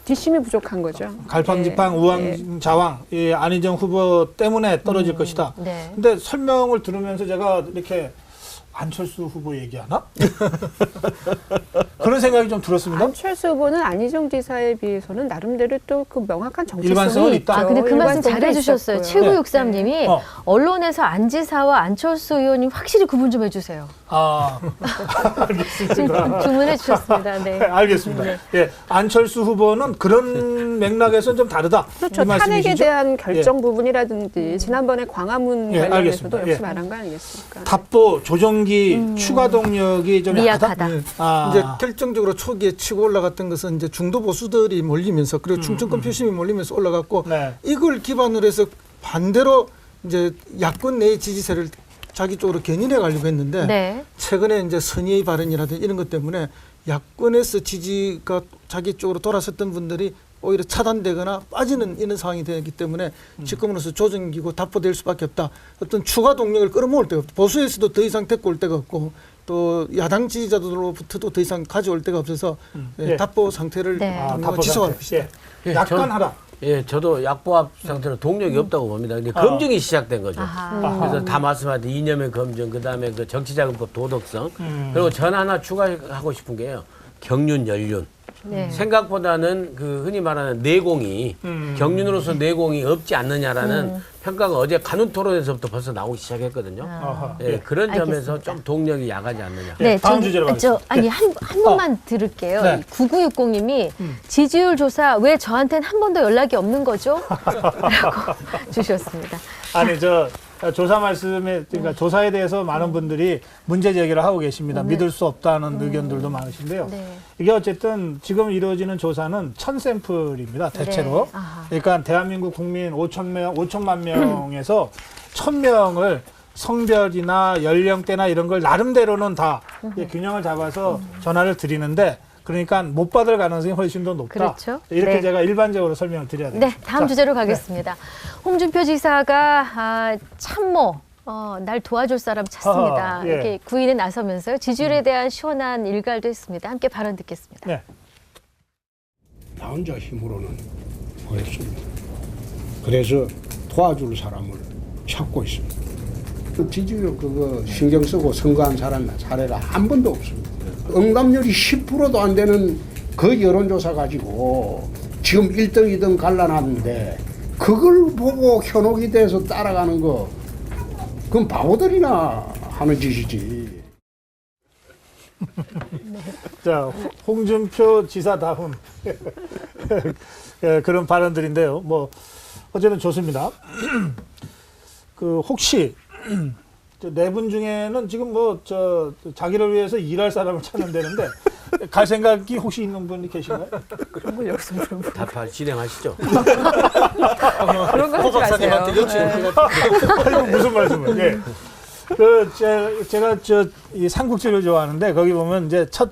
뒷심이 부족한 거죠. 갈팡질팡, 우왕좌왕, 이 안희정 후보 때문에 떨어질 것이다. 근데 설명을 들으면서 제가 이렇게 안철수 후보 얘기하나? 그런 생각이 좀 들었습니다. 안철수 후보는 안희정 지사에 비해서는 나름대로 또 그 명확한 일관성은 정체성이 있다. 있죠. 근데 그 말씀 잘해주셨어요. 7963님이 언론에서 안 지사와 안철수 의원님 확실히 구분 좀 해주세요. 알겠습니다. 지금 주문해 주셨습니다. 네. 알겠습니다. 네. 예, 안철수 후보는 그런 맥락에서는 좀 다르다. 그렇죠. 탄핵에 대한 결정 부분이라든지 지난번에 광화문 관련해서도 역시 말한 거 아니겠습니까? 답보 조정기 추가 동력이 좀 미약하다. 이제 결정적으로 초기에 치고 올라갔던 것은 이제 중도 보수들이 몰리면서 그리고 충청권 표심이 몰리면서 올라갔고 이걸 기반으로 해서 반대로 이제 야권 내 지지세를 자기 쪽으로 견인해 가려고 했는데 최근에 이제 선의의 발언이라든지 이런 것 때문에 야권에서 지지가 자기 쪽으로 돌아섰던 분들이 오히려 차단되거나 빠지는 이런 상황이 되기 때문에 지금으로서 조정기고 답보될 수밖에 없다. 어떤 추가 동력을 끌어모을 데가 없다. 보수에서도 더 이상 데리고 올 데가 없고 또 야당 지지자들로부터도 더 이상 가져올 데가 없어서 답보 상태를 지속할 것이다. 약간하다. 예, 저도 약보합 상태로 동력이 없다고 봅니다. 근데 검증이 시작된 거죠. 그래서 다 말씀하신 이념의 검증, 그다음에 그 정치자금법 도덕성, 그리고 전 하나 추가하고 싶은 게요. 경륜, 연륜. 생각보다는 그 흔히 말하는 내공이 경륜으로서 내공이 없지 않느냐라는 평가가 어제 간훈 토론에서부터 벌써 나오기 시작했거든요. 그런 점에서 좀 동력이 야가지 않느냐. 네, 다음 주제로 가겠습니다. 아니 한 번만 들을게요. 9960님이 지지율 조사 왜 저한테는 한 번도 연락이 없는 거죠? 라고 주셨습니다. 아니 조사 말씀에 그러니까 조사에 대해서 많은 분들이 문제 제기를 하고 계십니다. 믿을 수 없다는 의견들도 많으신데요. 이게 어쨌든 지금 이루어지는 조사는 1000샘플입니다. 대체로. 그러니까 대한민국 국민 5천만 명에서 1000명을 성별이나 연령대나 이런 걸 나름대로는 다 균형을 잡아서 전화를 드리는데 그러니까 못 받을 가능성이 훨씬 더 높다. 그렇죠. 이렇게 제가 일반적으로 설명을 드려야 됩니다. 네, 다음 주제로 가겠습니다. 홍준표 지사가 참모, 날 도와줄 사람 찾습니다. 이렇게 구인에 나서면서 지지율에 대한 시원한 일갈도 했습니다. 함께 발언 듣겠습니다. 나 혼자 힘으로는 못했습니다. 그래서 도와줄 사람을 찾고 있습니다. 지지율 그거 신경 쓰고 선거한 사례가 한 번도 없습니다. 응답률이 10%도 안 되는 그 여론조사 가지고 지금 1등, 2등 갈라놨는데 그걸 보고 현혹이 돼서 따라가는 거 그건 바보들이나 하는 짓이지. 자, 홍준표 지사다운 그런 발언들인데요. 뭐 어쨌든 좋습니다. 그 혹시 네 분 중에는 지금 자기를 위해서 일할 사람을 찾는다는데 갈 생각이 혹시 있는 분이 계신가요? 그런 걸 여기서 물어보고. 답 진행하시죠. 그런 거 하지 마세요. 아이고, 무슨 말씀을. 제가 이 삼국지를 좋아하는데 거기 보면 이제 첫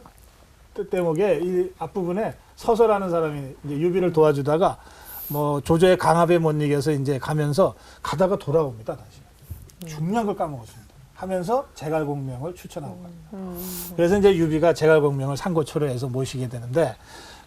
대목에 이 앞부분에 서서라는 사람이 이제 유비를 도와주다가 뭐 조조의 강압에 못 이겨서 이제 가면서 가다가 돌아옵니다. 다시. 중요한 걸 까먹었습니다. 하면서 제갈공명을 추천하고 갑니다. 그래서 이제 유비가 제갈공명을 상고초려 해서 모시게 되는데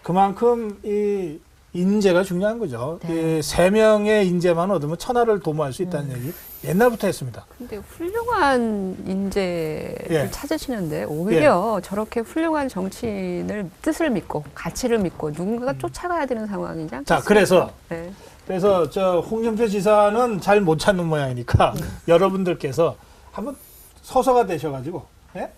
그만큼 이 인재가 중요한 거죠. 네. 이 3명의 인재만 얻으면 천하를 도모할 수 있다는 얘기 옛날부터 했습니다. 근데 훌륭한 인재를 예. 찾으시는데 오히려 저렇게 훌륭한 정치인을 뜻을 믿고 가치를 믿고 누군가가 쫓아가야 되는 상황이지 않겠습니까? 자, 그래서 네. 저 홍준표 지사는 잘 못 찾는 모양이니까 여러분들께서 한번 서서가 되셔가지고 예?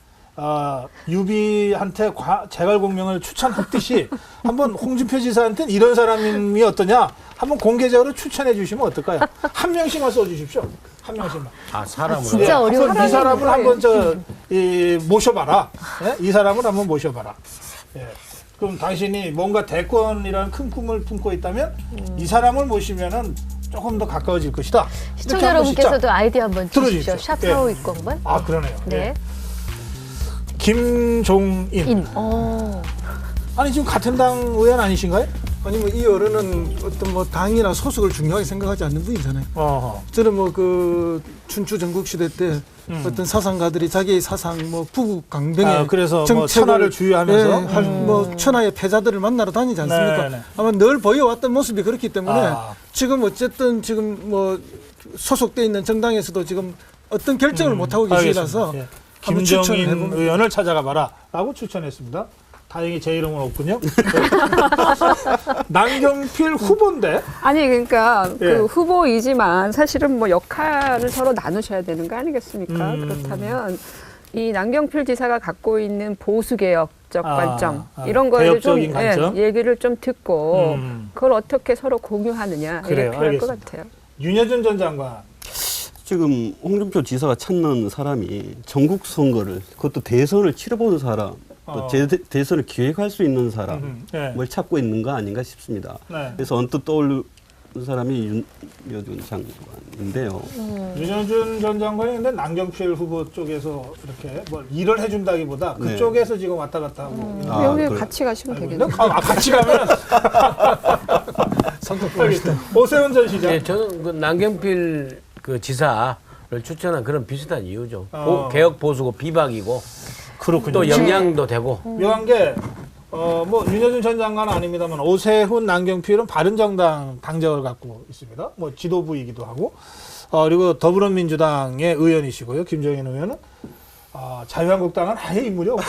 유비한테 제갈공명을 추천했듯이 한번 홍준표 지사한테는 이런 사람이 어떠냐 한번 공개적으로 추천해 주시면 어떨까요? 한 명씩만 써주십시오. 한 명씩만. 아, 사람으로. 진짜 어려운 이 사람을 한번 모셔봐라. 예? 이 사람을 한번 모셔봐라. 예. 그럼 당신이 뭔가 대권이라는 큰 꿈을 품고 있다면 이 사람을 모시면은 조금 더 가까워질 것이다. 시청자 여러분께서도 아이디어 한번 주십시오. 샵 예. 4560번. 아, 그러네요. 네. 예. 김종인. 아니 지금 같은 당 의원 아니신가요? 아니 뭐 이 어른은 어떤 뭐 당이나 소속을 중요하게 생각하지 않는 분이잖아요. 어허. 저는 뭐 그 춘추 전국 시대 때 어떤 사상가들이 자기의 사상 뭐 부국 강병의 그래서 뭐 천하를 주유하면서 뭐 천하의 패자들을 만나러 다니지 않습니까? 네네. 아마 늘 보여왔던 모습이 그렇기 때문에 지금 어쨌든 지금 뭐 소속돼 있는 정당에서도 지금 어떤 결정을 못 하고 계시라서 예. 한번 추천을 김정인 해보면. 의원을 찾아가 봐라라고 추천했습니다. 다행히 제 이름은 없군요. 남경필 후보인데. 아니 그러니까 예. 그 후보이지만 사실은 뭐 역할을 서로 나누셔야 되는 거 아니겠습니까? 그렇다면 이 남경필 지사가 갖고 있는 보수 개혁적 관점 이런 거를 좀 개혁적인 관점? 얘기를 좀 듣고 그걸 어떻게 서로 공유하느냐 그래요, 이게 필요할 것 알겠습니다. 같아요. 윤여준 전 장관. 지금 홍준표 지사가 찾는 사람이 전국 선거를 그것도 대선을 치러본 사람, 또 대선을 기획할 수 있는 사람을 네. 찾고 있는 거 아닌가 싶습니다. 네. 그래서 언뜻 떠오르는 사람이 윤여준 장관인데요. 윤여준 전 장관이 근데 남경필 후보 쪽에서 이렇게 뭐 일을 해준다기보다 네. 그쪽에서 지금 왔다 갔다 하고. 여기 같이 가시면 되겠네요. 같이 가면 알겠습니다. 오세훈 전 시장. 네, 저는 그 남경필 그 지사를 추천한 그런 비슷한 이유죠. 개혁 보수고 비박이고 그렇군요. 또 영향도 되고. 묘한 게 뭐 윤여준 전 장관은 아닙니다만 오세훈, 남경필은 바른정당 당적을 갖고 있습니다. 뭐 지도부이기도 하고 그리고 더불어민주당의 의원이시고요. 김정인 의원은 자유한국당은 아예 인물이 없고.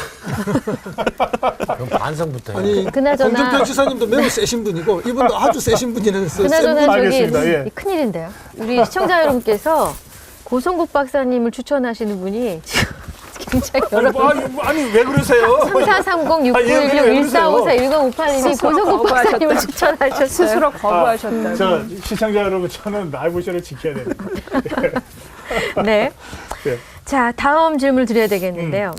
그럼 반성부터. 아니 그나저나- 홍준표 지사님도 매우 세신 분이고 이분도 아주 세신 분이라서 그나저나 저기 알겠습니다. 예. 큰일인데요. 우리 시청자 여러분께서 고성국 박사님을 추천하시는 분이 지금 굉장히 여러 분 아니 왜 그러세요? 3430-6916-1454-1058님이 고성국 박사님을 추천하셨어요. 스스로 거부하셨다고. 저 시청자 여러분 저는 나이보셔를 지켜야 됩니다. 네. 네. 자, 다음 질문을 드려야 되겠는데요.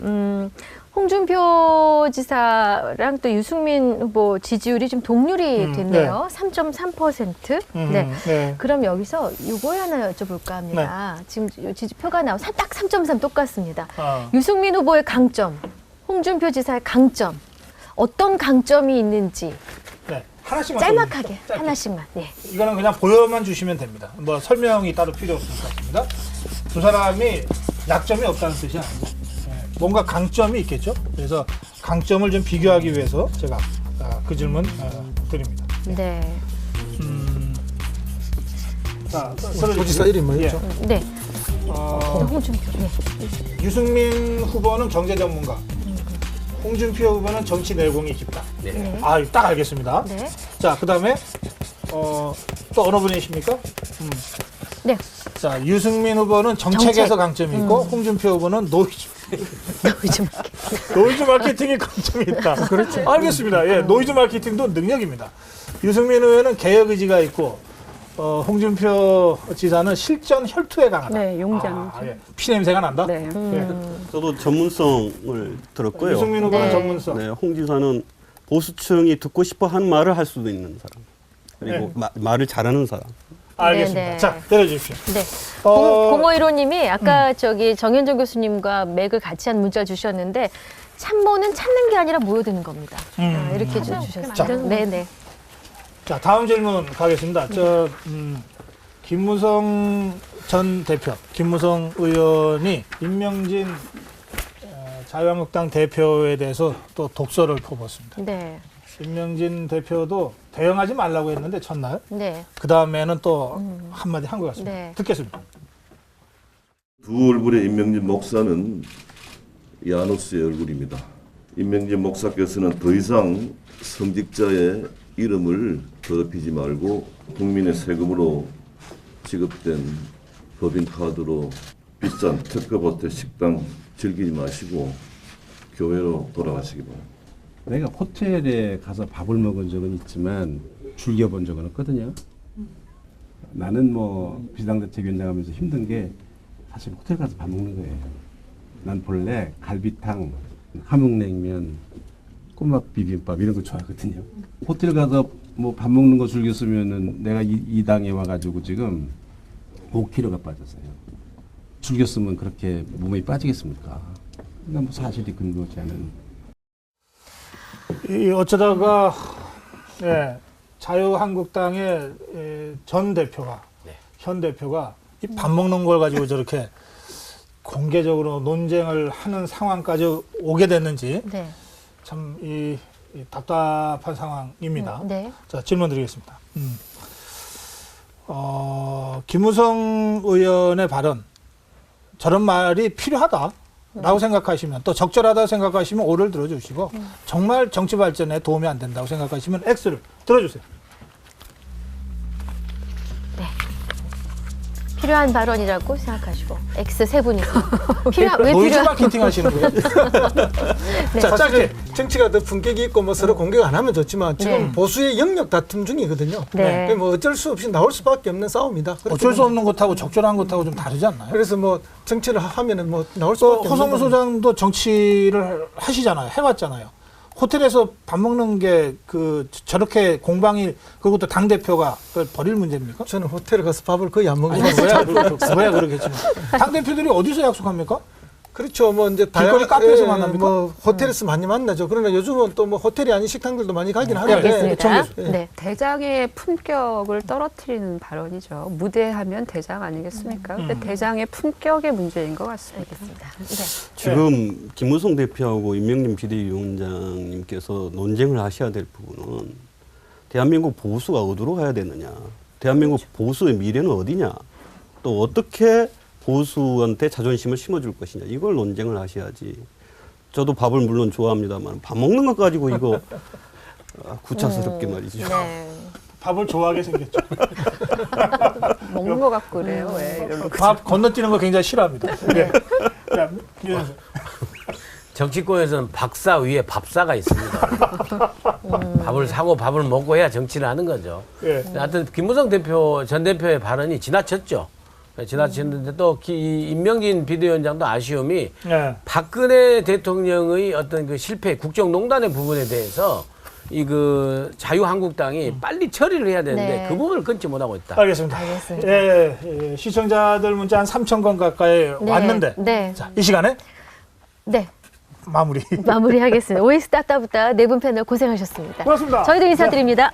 홍준표 지사랑 또 유승민 후보 지지율이 좀 동률이 됐네요. 3.3%. 네. 네. 그럼 여기서 이거 하나 여쭤볼까 합니다. 지금 지지표가 나와 딱 3.3 똑같습니다. 유승민 후보의 강점, 홍준표 지사의 강점, 어떤 강점이 있는지 네. 하나씩만 짤막하게 짧게. 하나씩만. 네. 이거는 그냥 보여만 주시면 됩니다. 뭐 설명이 따로 필요 없을 것 같습니다. 두 사람이 약점이 없다는 뜻이 아니고 뭔가 강점이 있겠죠. 그래서 강점을 좀 비교하기 위해서 제가 그 질문 드립니다. 네. 자, 도지사 이름이 뭐였죠? 네. 홍준표. 네. 유승민 후보는 경제 전문가, 홍준표 후보는 정치 내공이 깊다. 네. 딱 알겠습니다. 네. 자, 그다음에 또 어느 분이십니까? 네. 자, 유승민 후보는 정책에서 정책. 강점이 있고 홍준표 후보는 노이즈 마케팅에 강점이 있다. 그렇죠. 알겠습니다. 예, 노이즈 마케팅도 능력입니다. 유승민 의원은 개혁 의지가 있고 홍준표 지사는 실전 혈투에 강하다. 네, 용장. 예. 피 냄새가 난다. 네. 저도 전문성을 들었고요. 유승민 후보는 네. 전문성. 네, 홍 지사는 보수층이 듣고 싶어 하는 말을 할 수도 있는 사람. 그리고 말을 잘하는 사람. 알겠습니다. 네, 네. 자, 내려주십시오. 네. 0515님이 아까 저기 정현정 교수님과 맥을 같이 한 문자 주셨는데 참모는 찾는 게 아니라 모여드는 겁니다. 이렇게 주셨어요. 자. 네네. 자, 다음 질문 가겠습니다. 김무성 전 대표, 김무성 의원이 임명진 자유한국당 대표에 대해서 또 독서를 퍼붓습니다. 네. 임명진 대표도 대응하지 말라고 했는데 첫날. 네. 그 다음에는 또 한마디 한 것 같습니다. 네. 듣겠습니다. 두 얼굴의 임명진 목사는 야누스의 얼굴입니다. 임명진 목사께서는 더 이상 성직자의 이름을 더럽히지 말고 국민의 세금으로 지급된 법인카드로 비싼 특급 호텔 식당 즐기지 마시고 교회로 돌아가시기 바랍니다. 내가 호텔에 가서 밥을 먹은 적은 있지만 즐겨본 적은 없거든요. 나는 뭐 비상대책위원장 하면서 힘든 게 사실 호텔 가서 밥 먹는 거예요. 난 본래 갈비탕, 함흥냉면, 꼬막 비빔밥 이런 거 좋아하거든요. 호텔 가서 뭐 밥 먹는 거 즐겼으면은 내가 이 당에 와가지고 지금 5kg가 빠졌어요. 즐겼으면 그렇게 몸이 빠지겠습니까? 그러니까 뭐 사실이 근거지 않은. 어쩌다가 자유한국당의 전 대표가 현 대표가 이 밥 먹는 걸 가지고 저렇게 공개적으로 논쟁을 하는 상황까지 오게 됐는지 네. 참 이 답답한 상황입니다. 네. 자, 질문 드리겠습니다. 김무성 의원의 발언, 저런 말이 필요하다라고 생각하시면, 또 적절하다고 생각하시면 O를 들어주시고, 정말 정치 발전에 도움이 안 된다고 생각하시면 X를 들어주세요. 필요한 발언이라고 생각하시고 X 세 분이서 왜 노이즈 필요한 마케팅 하시는 거예요? 네. 자, 짧게 정치가 더 분격이 있고 뭐 서로 공격 안 하면 좋지만 지금 네. 보수의 영역 다툼 중이거든요. 네. 뭐 어쩔 수 없이 나올 수밖에 없는 싸움이다. 어쩔 수 없는 것하고 적절한 것하고 좀 다르지 않나요? 그래서 뭐 정치를 하면은 뭐 나올 또 수밖에 허성무 없는 소장도 정치를 하시잖아요. 해왔잖아요. 호텔에서 밥 먹는 게 저렇게 공방이, 그것도 당 대표가 버릴 문제입니까? 저는 호텔에 가서 밥을 거의 안 먹는 뭐야 그러겠지만 당 대표들이 어디서 약속합니까? 그렇죠. 뭐 이제 길거리 카페에서 만납니까? 뭐 호텔에서 많이 만나죠. 그러나 요즘은 또 뭐 호텔이 아닌 식당들도 많이 가긴 하는데. 알겠습니다. 네. 대장의 품격을 떨어뜨리는 발언이죠. 무대하면 대장 아니겠습니까? 근데 대장의 품격의 문제인 것 같습니다. 네. 지금 김무성 대표하고 임명진 비대위원장님께서 논쟁을 하셔야 될 부분은 대한민국 보수가 어디로 가야 되느냐, 대한민국 보수의 미래는 어디냐, 또 어떻게 보수한테 자존심을 심어줄 것이냐, 이걸 논쟁을 하셔야지. 저도 밥을 물론 좋아합니다만 밥 먹는 것 가지고 이거 구차스럽게 말이죠. 네. 밥을 좋아하게 생겼죠. 먹는 것 같고 그래요. 왜 이런 밥 건너뛰는 거 굉장히 싫어합니다. 네. 자, 정치권에서는 박사 위에 밥사가 있습니다. 밥을 사고 밥을 먹고 해야 정치를 하는 거죠. 하여튼 김무성 전 대표의 발언이 지나쳤죠. 지나쳤는데 또 임명진 비대위원장도 아쉬움이 박근혜 대통령의 어떤 그 실패, 국정농단의 부분에 대해서 자유한국당이 빨리 처리를 해야 되는데 그 부분을 끊지 못하고 있다. 알겠습니다. 시청자들 문자 한 3,000건 가까이 왔는데 자, 이 시간에 마무리하겠습니다. OX 따따부따 네 분 패널 고생하셨습니다. 고맙습니다. 저희도 인사드립니다.